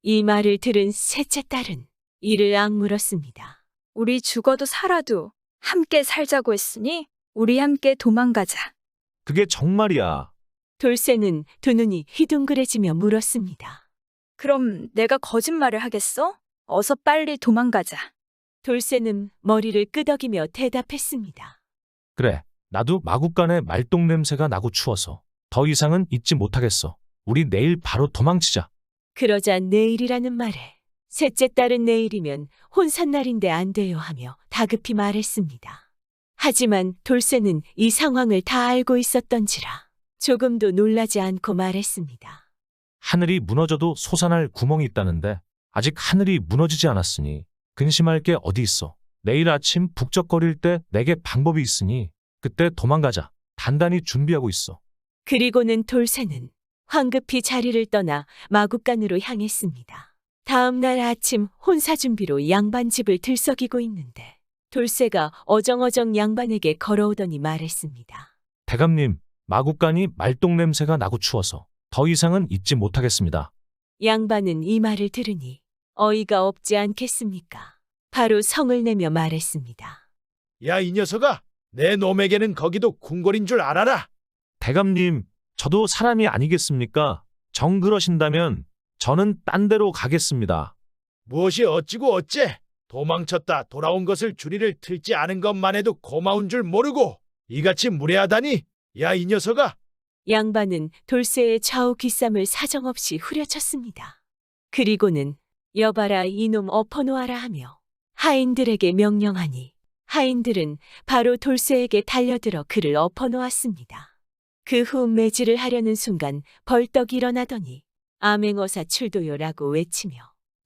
이 말을 들은 셋째 딸은 이를 악물었습니다. 우리 죽어도 살아도 함께 살자고 했으니 우리 함께 도망가자. 그게 정말이야. 돌쇠는 두 눈이 휘둥그레지며 물었습니다. 그럼 내가 거짓말을 하겠어? 어서 빨리 도망가자. 돌쇠는 머리를 끄덕이며 대답했습니다. 그래, 나도 마구간에 말똥 냄새가 나고 추워서 더 이상은 있지 못하겠어. 우리 내일 바로 도망치자. 그러자 내일이라는 말에 셋째 딸은 내일이면 혼산날인데 안 돼요 하며 다급히 말했습니다. 하지만 돌쇠는 이 상황을 다 알고 있었던지라 조금도 놀라지 않고 말했습니다. 하늘이 무너져도 솟아날 구멍이 있다는데 아직 하늘이 무너지지 않았으니 근심할 게 어디 있어. 내일 아침 북적거릴 때 내게 방법이 있으니 그때 도망가자. 단단히 준비하고 있어. 그리고는 돌쇠는 황급히 자리를 떠나 마구간으로 향했습니다. 다음 날 아침 혼사 준비로 양반 집을 들썩이고 있는데 돌쇠가 어정어정 양반에게 걸어오더니 말했습니다. 대감님, 마구간이 말똥 냄새가 나고 추워서 더 이상은 있지 못하겠습니다. 양반은 이 말을 들으니 어이가 없지 않겠습니까? 바로 성을 내며 말했습니다. 야, 이 녀석아! 내 놈에게는 거기도 궁궐인 줄 알아라! 대감님, 저도 사람이 아니겠습니까? 정 그러신다면 저는 딴 데로 가겠습니다. 무엇이 어찌고 어째? 도망쳤다 돌아온 것을 주리를 틀지 않은 것만 해도 고마운 줄 모르고 이같이 무례하다니! 야, 이 녀석아! 양반은 돌쇠의 좌우 귓쌈을 사정없이 후려쳤습니다. 그리고는 여봐라 이놈 엎어놓아라 하며 하인들에게 명령하니 하인들은 바로 돌쇠에게 달려들어 그를 엎어놓았습니다. 그 후 매질을 하려는 순간 벌떡 일어나더니 암행어사 출도요라고 외치며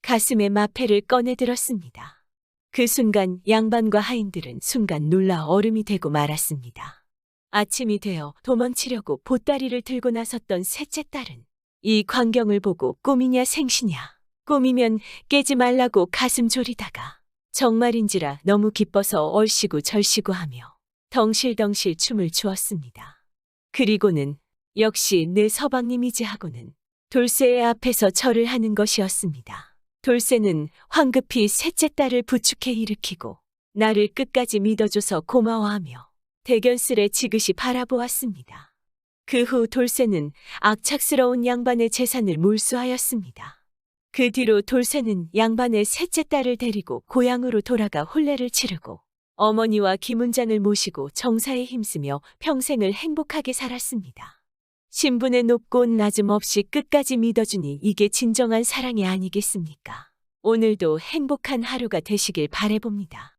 가슴에 마패를 꺼내들었습니다. 그 순간 양반과 하인들은 순간 놀라 얼음이 되고 말았습니다. 아침이 되어 도망치려고 보따리를 들고 나섰던 셋째 딸은 이 광경을 보고 꿈이냐 생시냐, 꿈이면 깨지 말라고 가슴 졸이다가 정말인지라 너무 기뻐서 얼씨구 절씨구 하며 덩실덩실 춤을 추었습니다. 그리고는 역시 내 서방님이지 하고는 돌쇠의 앞에서 절을 하는 것이었습니다. 돌쇠는 황급히 셋째 딸을 부축해 일으키고 나를 끝까지 믿어줘서 고마워하며 대견스레 지그시 바라보았습니다. 그 후 돌쇠는 악착스러운 양반의 재산을 몰수하였습니다. 그 뒤로 돌쇠는 양반의 셋째 딸을 데리고 고향으로 돌아가 혼례를 치르고 어머니와 김운잔을 모시고 정사에 힘쓰며 평생을 행복하게 살았습니다. 신분의 높고 낮음 없이 끝까지 믿어주니 이게 진정한 사랑이 아니겠습니까? 오늘도 행복한 하루가 되시길 바라봅니다.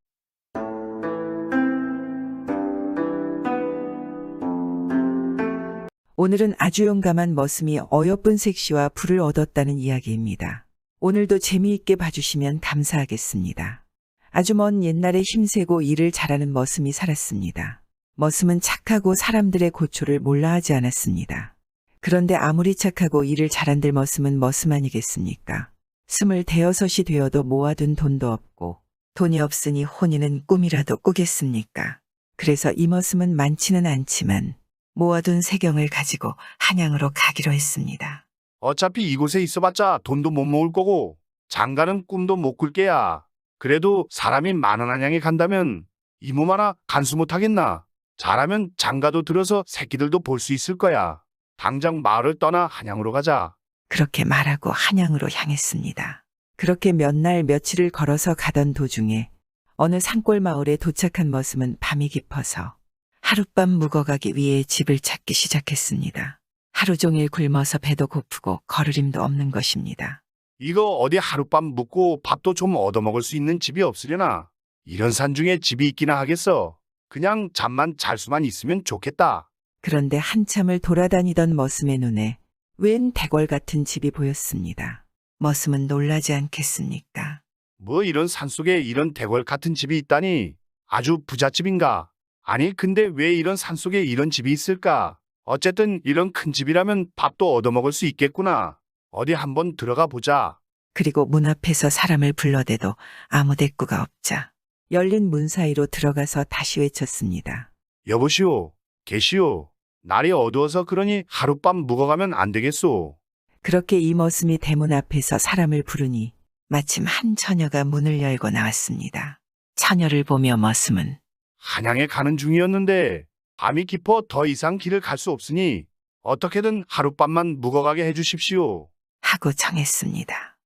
오늘은 아주 용감한 머슴이 어여쁜 색시와 불을 얻었다는 이야기입니다. 오늘도 재미있게 봐주시면 감사하겠습니다. 아주 먼 옛날에 힘세고 일을 잘하는 머슴이 살았습니다. 머슴은 착하고 사람들의 고초를 몰라 하지 않았습니다. 그런데 아무리 착하고 일을 잘한들 머슴은 머슴 아니겠습니까? 26이 되어도 모아둔 돈도 없고 돈이 없으니 혼인은 꿈이라도 꾸겠습니까? 그래서 이 머슴은 많지는 않지만 모아둔 세경을 가지고 한양으로 가기로 했습니다. 어차피 이곳에 있어봤자 돈도 못 모을 거고 장가는 꿈도 못 꿀 게야. 그래도 사람이 많은 한양에 간다면 이 몸 하나 간수 못하겠나? 잘하면 장가도 들어서 새끼들도 볼 수 있을 거야. 당장 마을을 떠나 한양으로 가자. 그렇게 말하고 한양으로 향했습니다. 그렇게 몇 날 며칠을 걸어서 가던 도중에 어느 산골 마을에 도착한 머슴은 밤이 깊어서 하룻밤 묵어가기 위해 집을 찾기 시작했습니다. 하루 종일 굶어서 배도 고프고 거르림도 없는 것입니다. 이거 어디 하룻밤 묵고 밥도 좀 얻어먹을 수 있는 집이 없으려나? 이런 산중에 집이 있기나 하겠어. 그냥 잠만 잘 수만 있으면 좋겠다. 그런데 한참을 돌아다니던 머슴의 눈에 웬 대궐 같은 집이 보였습니다. 머슴은 놀라지 않겠습니까? 뭐 이런 산속에 이런 대궐 같은 집이 있다니. 아주 부잣집인가? 아니 근데 왜 이런 산속에 이런 집이 있을까? 어쨌든 이런 큰 집이라면 밥도 얻어먹을 수 있겠구나. 어디 한번 들어가 보자. 그리고 문 앞에서 사람을 불러대도 아무 대꾸가 없자 열린 문 사이로 들어가서 다시 외쳤습니다. 여보시오, 계시오. 날이 어두워서 그러니 하룻밤 묵어가면 안 되겠소. 그렇게 이 머슴이 대문 앞에서 사람을 부르니 마침 한 처녀가 문을 열고 나왔습니다. 처녀를 보며 머슴은 한양에 가는 중이었는데 밤이 깊어 더 이상 길을 갈 수 없으니 어떻게든 하룻밤만 묵어가게 해주십시오. 하고 정했습니다.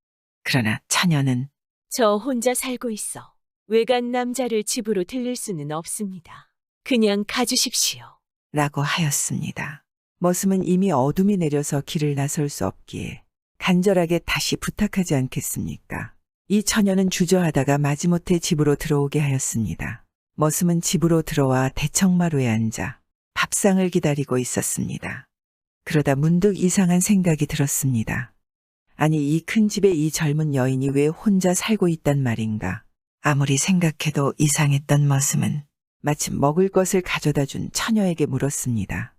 그러나 처녀는 저 혼자 살고 있어. 외간 남자를 집으로 들릴 수는 없습니다. 그냥 가주십시오. 라고 하였습니다. 머슴은 이미 어둠이 내려서 길을 나설 수 없기에 간절하게 다시 부탁하지 않겠습니까? 이 처녀는 주저하다가 마지못해 집으로 들어오게 하였습니다. 머슴은 집으로 들어와 대청마루에 앉아 밥상을 기다리고 있었습니다. 그러다 문득 이상한 생각이 들었습니다. 아니 이 큰 집에 이 젊은 여인이 왜 혼자 살고 있단 말인가? 아무리 생각해도 이상했던 머슴은 마침 먹을 것을 가져다 준 처녀에게 물었습니다.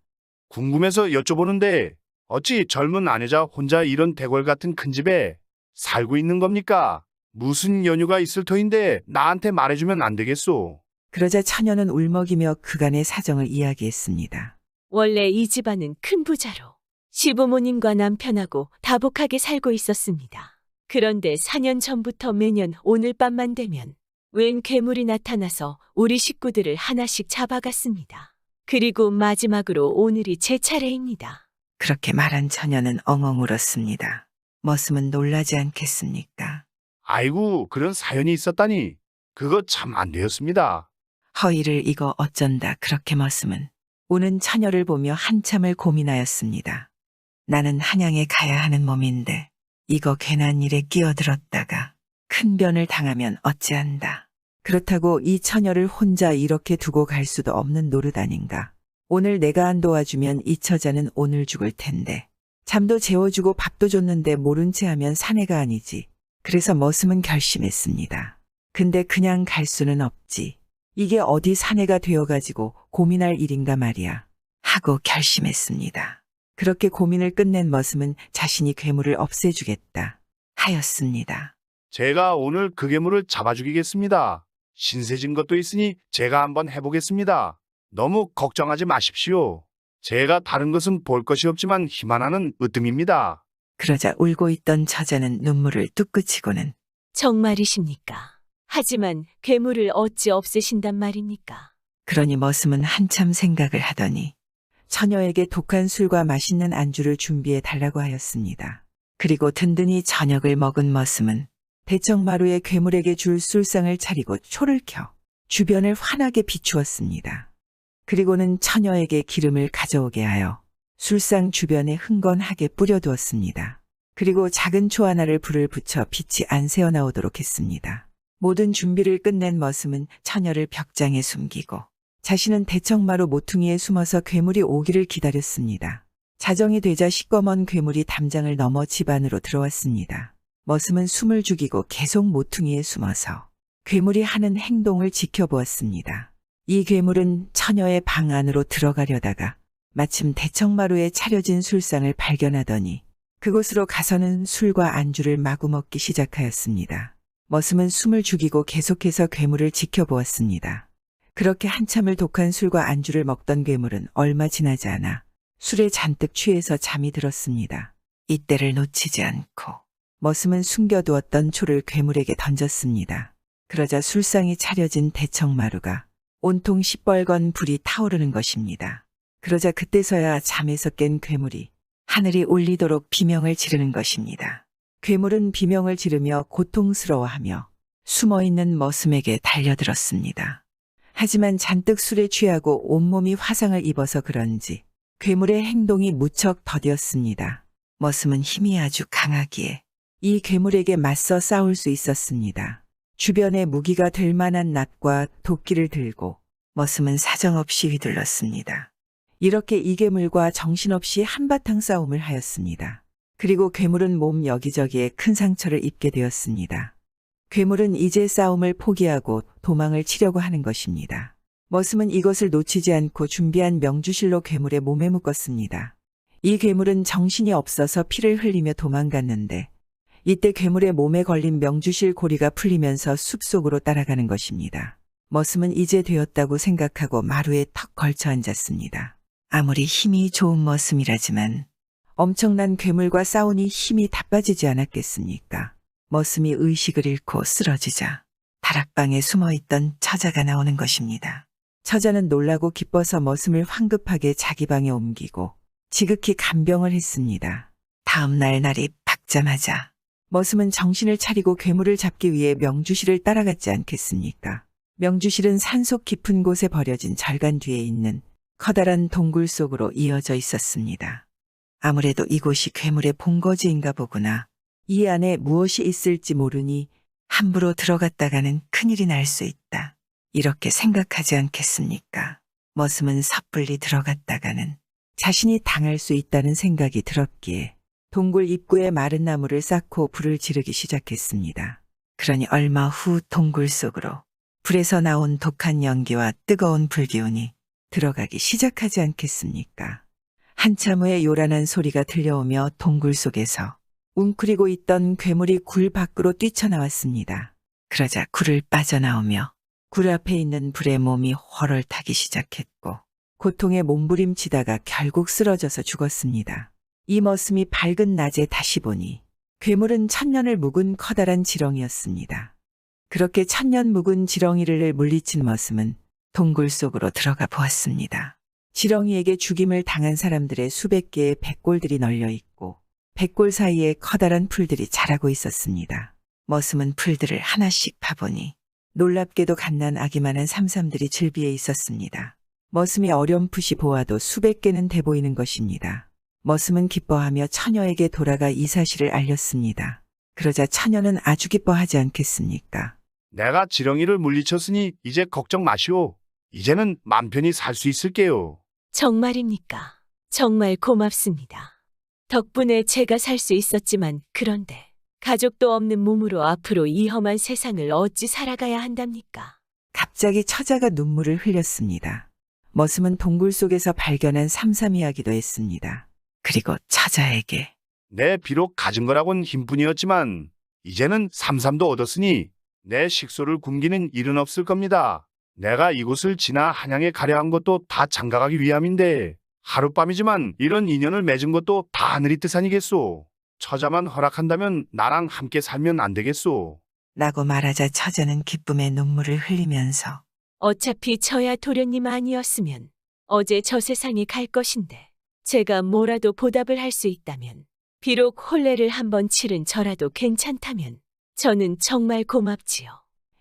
궁금해서 여쭤보는데 어찌 젊은 아내자 혼자 이런 대궐 같은 큰 집에 살고 있는 겁니까? 무슨 연유가 있을 터인데 나한테 말해주면 안 되겠소? 그러자 처녀는 울먹이며 그간의 사정을 이야기했습니다. 원래 이 집안은 큰 부자로 시부모님과 남편하고 다복하게 살고 있었습니다. 그런데 4년 전부터 매년 오늘 밤만 되면 웬 괴물이 나타나서 우리 식구들을 하나씩 잡아갔습니다. 그리고 마지막으로 오늘이 제 차례입니다. 그렇게 말한 처녀는 엉엉 울었습니다. 머슴은 놀라지 않겠습니까? 아이고 그런 사연이 있었다니. 그거 참 안 되었습니다. 허위를 이거 어쩐다 그렇게 머슴은 우는 처녀를 보며 한참을 고민하였습니다. 나는 한양에 가야 하는 몸인데 이거 괜한 일에 끼어들었다가 큰 변을 당하면 어찌한다. 그렇다고 이 처녀를 혼자 이렇게 두고 갈 수도 없는 노릇 아닌가. 오늘 내가 안 도와주면 이 처자는 오늘 죽을 텐데. 잠도 재워주고 밥도 줬는데 모른 채 하면 사내가 아니지. 그래서 머슴은 결심했습니다. 근데 그냥 갈 수는 없지. 이게 어디 사내가 되어가지고 고민할 일인가 말이야. 하고 결심했습니다. 그렇게 고민을 끝낸 머슴은 자신이 괴물을 없애주겠다 하였습니다. 제가 오늘 그 괴물을 잡아 죽이겠습니다. 신세진 것도 있으니 제가 한번 해보겠습니다. 너무 걱정하지 마십시오. 제가 다른 것은 볼 것이 없지만 힘 하나는 으뜸입니다. 그러자 울고 있던 처자는 눈물을 뚝 그치고는 정말이십니까? 하지만 괴물을 어찌 없애신단 말입니까? 그러니 머슴은 한참 생각을 하더니 처녀에게 독한 술과 맛있는 안주를 준비해 달라고 하였습니다. 그리고 든든히 저녁을 먹은 머슴은 대청마루에 괴물에게 줄 술상을 차리고 초를 켜 주변을 환하게 비추었습니다. 그리고는 처녀에게 기름을 가져오게 하여 술상 주변에 흥건하게 뿌려두었습니다. 그리고 작은 초 하나를 불을 붙여 빛이 안 새어나오도록 했습니다. 모든 준비를 끝낸 머슴은 처녀를 벽장에 숨기고 자신은 대청마루 모퉁이에 숨어서 괴물이 오기를 기다렸습니다. 자정이 되자 시꺼먼 괴물이 담장을 넘어 집 안으로 들어왔습니다. 머슴은 숨을 죽이고 계속 모퉁이에 숨어서 괴물이 하는 행동을 지켜보았습니다. 이 괴물은 처녀의 방 안으로 들어가려다가 마침 대청마루에 차려진 술상을 발견하더니 그곳으로 가서는 술과 안주를 마구 먹기 시작하였습니다. 머슴은 숨을 죽이고 계속해서 괴물을 지켜보았습니다. 그렇게 한참을 독한 술과 안주를 먹던 괴물은 얼마 지나지 않아 술에 잔뜩 취해서 잠이 들었습니다. 이때를 놓치지 않고 머슴은 숨겨두었던 초를 괴물에게 던졌습니다. 그러자 술상이 차려진 대청마루가 온통 시뻘건 불이 타오르는 것입니다. 그러자 그때서야 잠에서 깬 괴물이 하늘이 울리도록 비명을 지르는 것입니다. 괴물은 비명을 지르며 고통스러워하며 숨어있는 머슴에게 달려들었습니다. 하지만 잔뜩 술에 취하고 온몸이 화상을 입어서 그런지 괴물의 행동이 무척 더디었습니다. 머슴은 힘이 아주 강하기에 이 괴물에게 맞서 싸울 수 있었습니다. 주변에 무기가 될 만한 낫과 도끼를 들고 머슴은 사정없이 휘둘렀습니다. 이렇게 이 괴물과 정신없이 한바탕 싸움을 하였습니다. 그리고 괴물은 몸 여기저기에 큰 상처를 입게 되었습니다. 괴물은 이제 싸움을 포기하고 도망을 치려고 하는 것입니다. 머슴은 이것을 놓치지 않고 준비한 명주실로 괴물의 몸에 묶었습니다. 이 괴물은 정신이 없어서 피를 흘리며 도망갔는데 이때 괴물의 몸에 걸린 명주실 고리가 풀리면서 숲속으로 따라가는 것입니다. 머슴은 이제 되었다고 생각하고 마루에 턱 걸쳐 앉았습니다. 아무리 힘이 좋은 머슴이라지만 엄청난 괴물과 싸우니 힘이 다 빠지지 않았겠습니까? 머슴이 의식을 잃고 쓰러지자 다락방에 숨어있던 처자가 나오는 것입니다. 처자는 놀라고 기뻐서 머슴을 황급하게 자기 방에 옮기고 지극히 간병을 했습니다. 다음 날 날이 밝자마자 머슴은 정신을 차리고 괴물을 잡기 위해 명주실을 따라갔지 않겠습니까? 명주실은 산속 깊은 곳에 버려진 절간 뒤에 있는 커다란 동굴 속으로 이어져 있었습니다. 아무래도 이곳이 괴물의 본거지인가 보구나. 이 안에 무엇이 있을지 모르니 함부로 들어갔다가는 큰일이 날 수 있다. 이렇게 생각하지 않겠습니까? 머슴은 섣불리 들어갔다가는 자신이 당할 수 있다는 생각이 들었기에 동굴 입구에 마른 나무를 쌓고 불을 지르기 시작했습니다. 그러니 얼마 후 동굴 속으로 불에서 나온 독한 연기와 뜨거운 불기운이 들어가기 시작하지 않겠습니까? 한참 후에 요란한 소리가 들려오며 동굴 속에서 웅크리고 있던 괴물이 굴 밖으로 뛰쳐나왔습니다. 그러자 굴을 빠져나오며 굴 앞에 있는 불에 몸이 훨훨 타기 시작했고 고통에 몸부림치다가 결국 쓰러져서 죽었습니다. 이 머슴이 밝은 낮에 다시 보니 괴물은 천년을 묵은 커다란 지렁이였습니다. 그렇게 천년 묵은 지렁이를 물리친 머슴은 동굴 속으로 들어가 보았습니다. 지렁이에게 죽임을 당한 사람들의 수백 개의 백골들이 널려 있고 백골 사이에 커다란 풀들이 자라고 있었습니다. 머슴은 풀들을 하나씩 파보니 놀랍게도 갓난 아기만한 삼삼들이 즐비해 있었습니다. 머슴이 어렴풋이 보아도 수백 개는 돼 보이는 것입니다. 머슴은 기뻐하며 처녀에게 돌아가 이 사실을 알렸습니다. 그러자 처녀는 아주 기뻐하지 않겠습니까? 내가 지렁이를 물리쳤으니 이제 걱정 마시오. 이제는 맘 편히 살 수 있을게요. 정말입니까? 정말 고맙습니다. 덕분에 제가 살 수 있었지만 그런데 가족도 없는 몸으로 앞으로 이 험한 세상을 어찌 살아가야 한답니까? 갑자기 처자가 눈물을 흘렸습니다. 머슴은 동굴 속에서 발견한 삼삼 이야기도 했습니다. 그리고 처자에게 내 비록 가진 거라곤 힘뿐이었지만 이제는 삼삼도 얻었으니 내 식소를 굶기는 일은 없을 겁니다. 내가 이곳을 지나 한양에 가려 한 것도 다 장가가기 위함인데 하룻밤이지만 이런 인연을 맺은 것도 다 하늘이 뜻 아니겠소. 처자만 허락한다면 나랑 함께 살면 안 되겠소. 라고 말하자 처자는 기쁨의 눈물을 흘리면서 어차피 저야 도련님 아니었으면 어제 저 세상에 갈 것인데 제가 뭐라도 보답을 할 수 있다면 비록 혼례를 한번 치른 저라도 괜찮다면 저는 정말 고맙지요.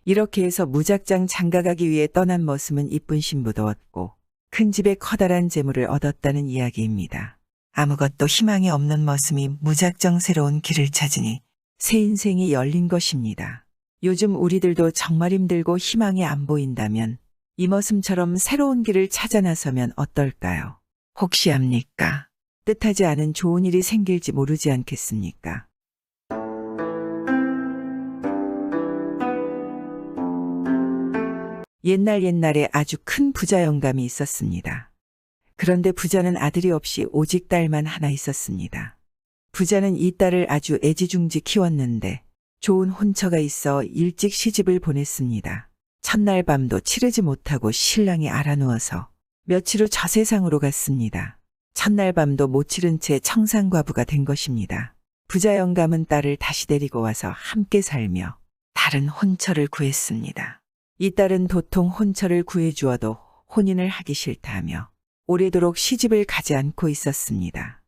이렇게 해서 무작정 장가가기 위해 떠난 머슴은 이쁜 신부도 얻고 큰 집에 커다란 재물을 얻었다는 이야기입니다. 아무것도 희망이 없는 머슴이 무작정 새로운 길을 찾으니 새 인생이 열린 것입니다. 요즘 우리들도 정말 힘들고 희망이 안 보인다면 이 머슴처럼 새로운 길을 찾아 나서면 어떨까요? 혹시 압니까? 뜻하지 않은 좋은 일이 생길지 모르지 않겠습니까? 옛날에 아주 큰 부자 영감이 있었습니다. 그런데 부자는 아들이 없이 오직 딸만 하나 있었습니다. 부자는 이 딸을 아주 애지중지 키웠는데 좋은 혼처가 있어 일찍 시집을 보냈습니다. 첫날 밤도 치르지 못하고 신랑이 알아누워서 며칠 후 저 세상으로 갔습니다. 첫날 밤도 못 치른 채 청산과부가 된 것입니다. 부자 영감은 딸을 다시 데리고 와서 함께 살며 다른 혼처를 구했습니다. 이 딸은 도통 혼처를 구해주어도 혼인을 하기 싫다며 오래도록 시집을 가지 않고 있었습니다.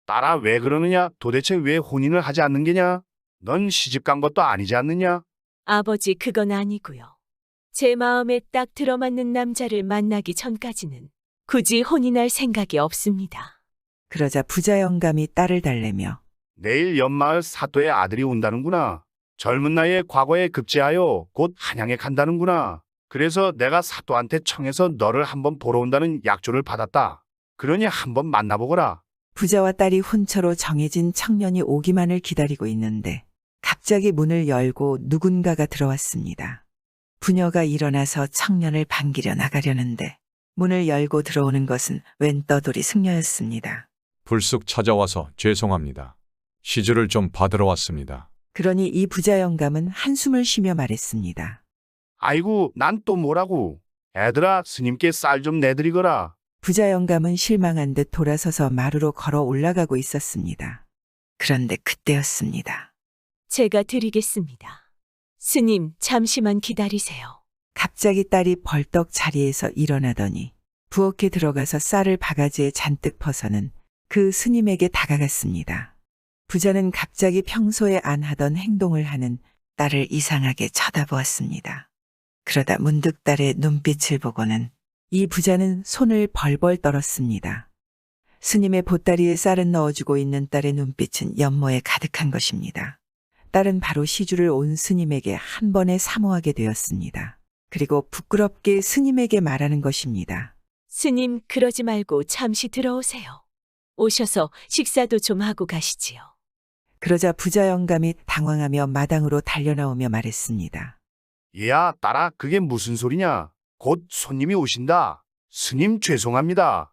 딸아 왜 그러느냐? 도대체 왜 혼인을 하지 않는 게냐? 넌 시집 간 것도 아니지 않느냐? 아버지 그건 아니고요. 제 마음에 딱 들어맞는 남자를 만나기 전까지는 굳이 혼인할 생각이 없습니다. 그러자 부자 영감이 딸을 달래며 내일 연마을 사또의 아들이 온다는구나. 젊은 나이에 과거에 급제하여 곧 한양에 간다는구나. 그래서 내가 사또한테 청해서 너를 한번 보러 온다는 약조를 받았다. 그러니 한번 만나보거라. 부자와 딸이 혼처로 정해진 청년이 오기만을 기다리고 있는데 갑자기 문을 열고 누군가가 들어왔습니다. 부녀가 일어나서 청년을 반기려 나가려는데 문을 열고 들어오는 것은 웬 떠돌이 승려였습니다. 불쑥 찾아와서 죄송합니다. 시주를 좀 받으러 왔습니다. 그러니 이 부자 영감은 한숨을 쉬며 말했습니다. 아이고 난 또 뭐라고. 애들아 스님께 쌀 좀 내드리거라. 부자 영감은 실망한 듯 돌아서서 마루로 걸어 올라가고 있었습니다. 그런데 그때였습니다. 제가 드리겠습니다. 스님, 잠시만 기다리세요. 갑자기 딸이 벌떡 자리에서 일어나더니 부엌에 들어가서 쌀을 바가지에 잔뜩 퍼서는 그 스님에게 다가갔습니다. 부자는 갑자기 평소에 안 하던 행동을 하는 딸을 이상하게 쳐다보았습니다. 그러다 문득 딸의 눈빛을 보고는 이 부자는 손을 벌벌 떨었습니다. 스님의 보따리에 쌀을 넣어주고 있는 딸의 눈빛은 연모에 가득한 것입니다. 딸은 바로 시주를 온 스님에게 한 번에 사모하게 되었습니다. 그리고 부끄럽게 스님에게 말하는 것입니다. 스님, 그러지 말고 잠시 들어오세요. 오셔서 식사도 좀 하고 가시지요. 그러자 부자 영감이 당황하며 마당으로 달려나오며 말했습니다. 얘야 딸아 그게 무슨 소리냐? 곧 손님이 오신다. 스님 죄송합니다.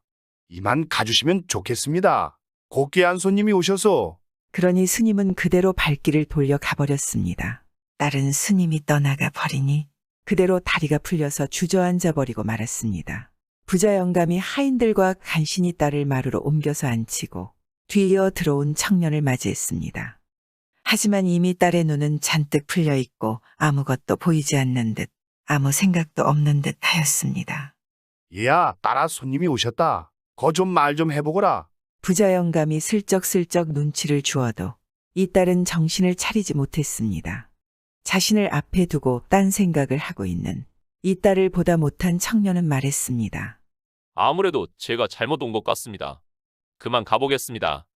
이만 가주시면 좋겠습니다. 곱귀한 손님이 오셔서. 그러니 스님은 그대로 발길을 돌려 가버렸습니다. 딸은 스님이 떠나가 버리니 그대로 다리가 풀려서 주저앉아 버리고 말았습니다. 부자 영감이 하인들과 간신히 딸을 마루로 옮겨서 앉히고 뒤이어 들어온 청년을 맞이했습니다. 하지만 이미 딸의 눈은 잔뜩 풀려 있고 아무것도 보이지 않는 듯 아무 생각도 없는 듯 하였습니다. 얘야 딸아 손님이 오셨다. 거 좀 말 좀 해보거라. 부자 영감이 슬쩍슬쩍 눈치를 주어도 이 딸은 정신을 차리지 못했습니다. 자신을 앞에 두고 딴 생각을 하고 있는 이 딸을 보다 못한 청년은 말했습니다. 아무래도 제가 잘못 온 것 같습니다. 그만 가보겠습니다.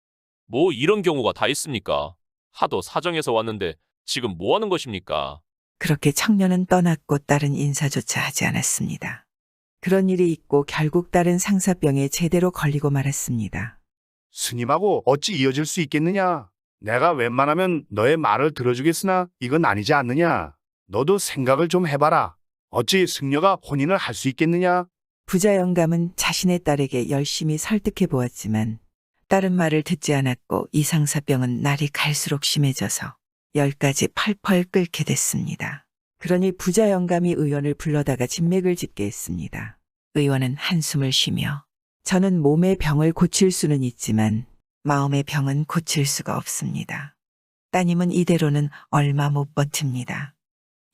뭐 이런 경우가 다 있습니까? 하도 사정해서 왔는데 지금 뭐 하는 것입니까? 그렇게 청년은 떠났고 딸은 인사조차 하지 않았습니다. 그런 일이 있고 결국 딸은 상사병에 제대로 걸리고 말았습니다. 스님하고 어찌 이어질 수 있겠느냐? 내가 웬만하면 너의 말을 들어주겠으나 이건 아니지 않느냐? 너도 생각을 좀 해봐라. 어찌 승려가 혼인을 할 수 있겠느냐? 부자 영감은 자신의 딸에게 열심히 설득해 보았지만 딸은 말을 듣지 않았고 이 상사병은 날이 갈수록 심해져서 열까지 펄펄 끓게 됐습니다. 그러니 부자 영감이 의원을 불러다가 진맥을 짚게 했습니다. 의원은 한숨을 쉬며 저는 몸의 병을 고칠 수는 있지만 마음의 병은 고칠 수가 없습니다. 따님은 이대로는 얼마 못 버팁니다.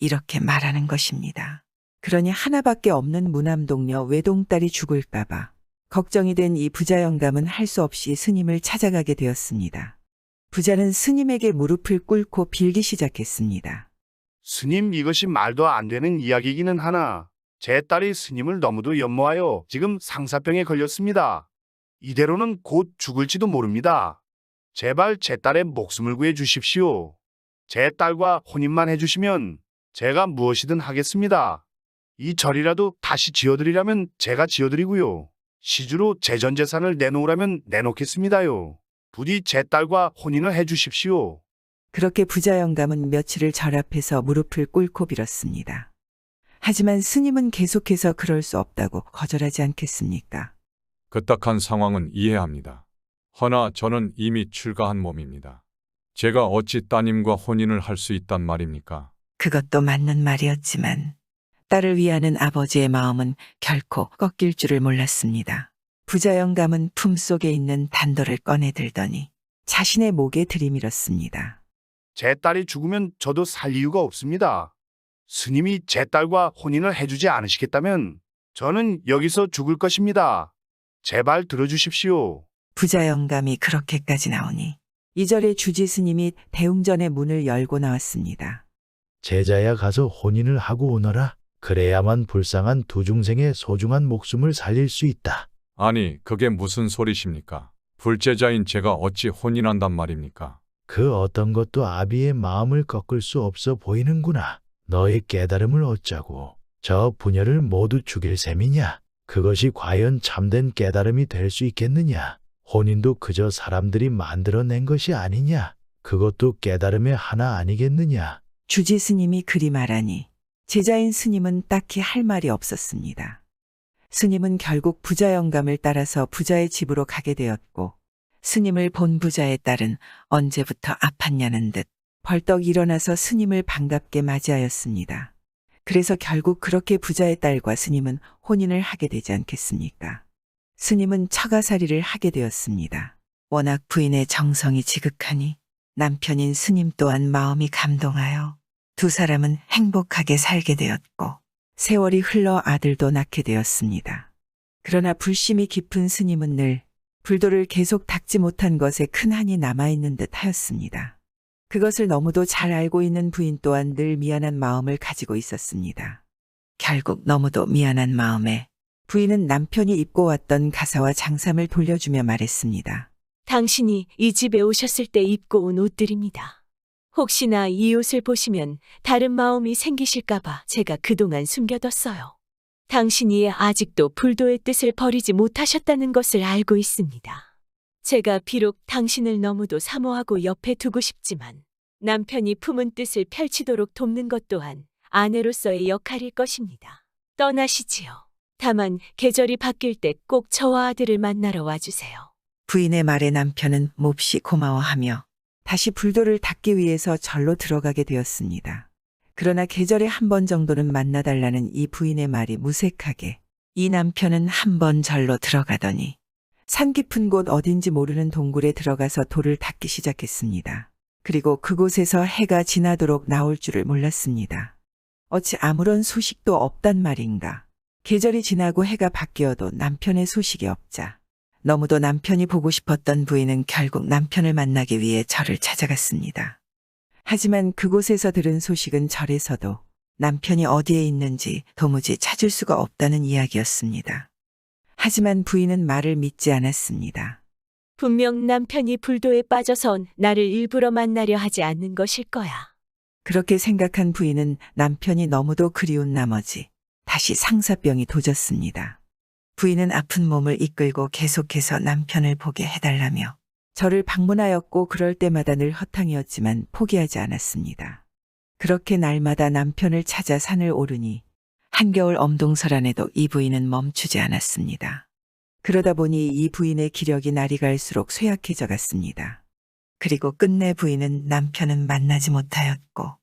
이렇게 말하는 것입니다. 그러니 하나밖에 없는 무남동녀 외동딸이 죽을까봐 걱정이 된 이 부자 영감은 할 수 없이 스님을 찾아가게 되었습니다. 부자는 스님에게 무릎을 꿇고 빌기 시작했습니다. 스님, 이것이 말도 안 되는 이야기이기는 하나 제 딸이 스님을 너무도 연모하여 지금 상사병에 걸렸습니다. 이대로는 곧 죽을지도 모릅니다. 제발 제 딸의 목숨을 구해 주십시오. 제 딸과 혼인만 해주시면 제가 무엇이든 하겠습니다. 이 절이라도 다시 지어드리라면 제가 지어드리고요. 시주로 제 전 재산을 내놓으라면 내놓겠습니다요. 부디 제 딸과 혼인을 해주십시오. 그렇게 부자 영감은 며칠을 절 앞에서 무릎을 꿇고 빌었습니다. 하지만 스님은 계속해서 그럴 수 없다고 거절하지 않겠습니까? 그딱한 상황은 이해합니다. 허나 저는 이미 출가한 몸입니다. 제가 어찌 따님과 혼인을 할 수 있단 말입니까? 그것도 맞는 말이었지만 딸을 위하는 아버지의 마음은 결코 꺾일 줄을 몰랐습니다. 부자 영감은 품속에 있는 단도를 꺼내들더니 자신의 목에 들이밀었습니다. 제 딸이 죽으면 저도 살 이유가 없습니다. 스님이 제 딸과 혼인을 해주지 않으시겠다면 저는 여기서 죽을 것입니다. 제발 들어주십시오. 부자 영감이 그렇게까지 나오니 이절에 주지 스님이 대웅전의 문을 열고 나왔습니다. 제자야, 가서 혼인을 하고 오너라. 그래야만 불쌍한 두 중생의 소중한 목숨을 살릴 수 있다. 아니, 그게 무슨 소리십니까? 불제자인 제가 어찌 혼인한단 말입니까? 그 어떤 것도 아비의 마음을 꺾을 수 없어 보이는구나. 너의 깨달음을 얻자고 저 부녀를 모두 죽일 셈이냐? 그것이 과연 참된 깨달음이 될 수 있겠느냐? 혼인도 그저 사람들이 만들어낸 것이 아니냐? 그것도 깨달음의 하나 아니겠느냐? 주지 스님이 그리 말하니 제자인 스님은 딱히 할 말이 없었습니다. 스님은 결국 부자 영감을 따라서 부자의 집으로 가게 되었고 스님을 본 부자의 딸은 언제부터 아팠냐는 듯 벌떡 일어나서 스님을 반갑게 맞이하였습니다. 그래서 결국 그렇게 부자의 딸과 스님은 혼인을 하게 되지 않겠습니까? 스님은 처가살이를 하게 되었습니다. 워낙 부인의 정성이 지극하니 남편인 스님 또한 마음이 감동하여 두 사람은 행복하게 살게 되었고 세월이 흘러 아들도 낳게 되었습니다. 그러나 불심이 깊은 스님은 늘 불도를 계속 닦지 못한 것에 큰 한이 남아있는 듯 하였습니다. 그것을 너무도 잘 알고 있는 부인 또한 늘 미안한 마음을 가지고 있었습니다. 결국 너무도 미안한 마음에 부인은 남편이 입고 왔던 가사와 장삼을 돌려주며 말했습니다. 당신이 이 집에 오셨을 때 입고 온 옷들입니다. 혹시나 이 옷을 보시면 다른 마음이 생기실까봐 제가 그동안 숨겨뒀어요. 당신이 아직도 불도의 뜻을 버리지 못하셨다는 것을 알고 있습니다. 제가 비록 당신을 너무도 사모하고 옆에 두고 싶지만 남편이 품은 뜻을 펼치도록 돕는 것 또한 아내로서의 역할일 것입니다. 떠나시지요. 다만 계절이 바뀔 때 꼭 저와 아들을 만나러 와주세요. 부인의 말에 남편은 몹시 고마워하며 다시 불도를 닦기 위해서 절로 들어가게 되었습니다. 그러나 계절에 한 번 정도는 만나달라는 이 부인의 말이 무색하게 이 남편은 한 번 절로 들어가더니 산 깊은 곳 어딘지 모르는 동굴에 들어가서 돌을 닦기 시작했습니다. 그리고 그곳에서 해가 지나도록 나올 줄을 몰랐습니다. 어찌 아무런 소식도 없단 말인가. 계절이 지나고 해가 바뀌어도 남편의 소식이 없자 너무도 남편이 보고 싶었던 부인은 결국 남편을 만나기 위해 절을 찾아갔습니다. 하지만 그곳에서 들은 소식은 절에서도 남편이 어디에 있는지 도무지 찾을 수가 없다는 이야기였습니다. 하지만 부인은 말을 믿지 않았습니다. 분명 남편이 불도에 빠져서 나를 일부러 만나려 하지 않는 것일 거야. 그렇게 생각한 부인은 남편이 너무도 그리운 나머지 다시 상사병이 도졌습니다. 부인은 아픈 몸을 이끌고 계속해서 남편을 보게 해달라며 저를 방문하였고 그럴 때마다 늘 허탕이었지만 포기하지 않았습니다. 그렇게 날마다 남편을 찾아 산을 오르니 한겨울 엄동설안에도 이 부인은 멈추지 않았습니다. 그러다 보니 이 부인의 기력이 날이 갈수록 쇠약해져 갔습니다. 그리고 끝내 부인은 남편은 만나지 못하였고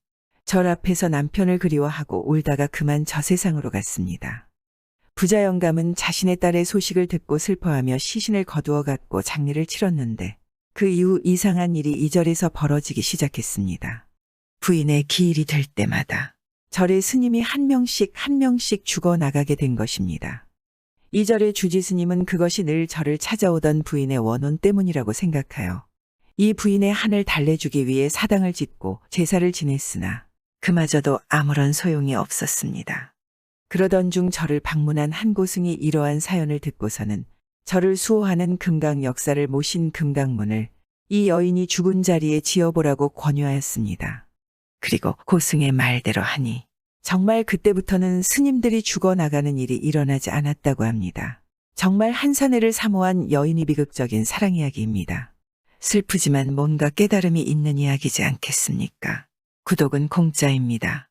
절 앞에서 남편을 그리워하고 울다가 그만 저 세상으로 갔습니다. 부자 영감은 자신의 딸의 소식을 듣고 슬퍼하며 시신을 거두어 갔고 장례를 치렀는데 그 이후 이상한 일이 이 절에서 벌어지기 시작했습니다. 부인의 기일이 될 때마다 절의 스님이 한 명씩 죽어나가게 된 것입니다. 이 절의 주지 스님은 그것이 늘 저를 찾아오던 부인의 원혼 때문이라고 생각하여 이 부인의 한을 달래주기 위해 사당을 짓고 제사를 지냈으나 그마저도 아무런 소용이 없었습니다. 그러던 중 저를 방문한 한 고승이 이러한 사연을 듣고서는 저를 수호하는 금강 역사를 모신 금강문을 이 여인이 죽은 자리에 지어보라고 권유하였습니다. 그리고 고승의 말대로 하니 정말 그때부터는 스님들이 죽어나가는 일이 일어나지 않았다고 합니다. 정말 한 사내를 사모한 여인이 비극적인 사랑 이야기입니다. 슬프지만 뭔가 깨달음이 있는 이야기지 않겠습니까? 구독은 공짜입니다.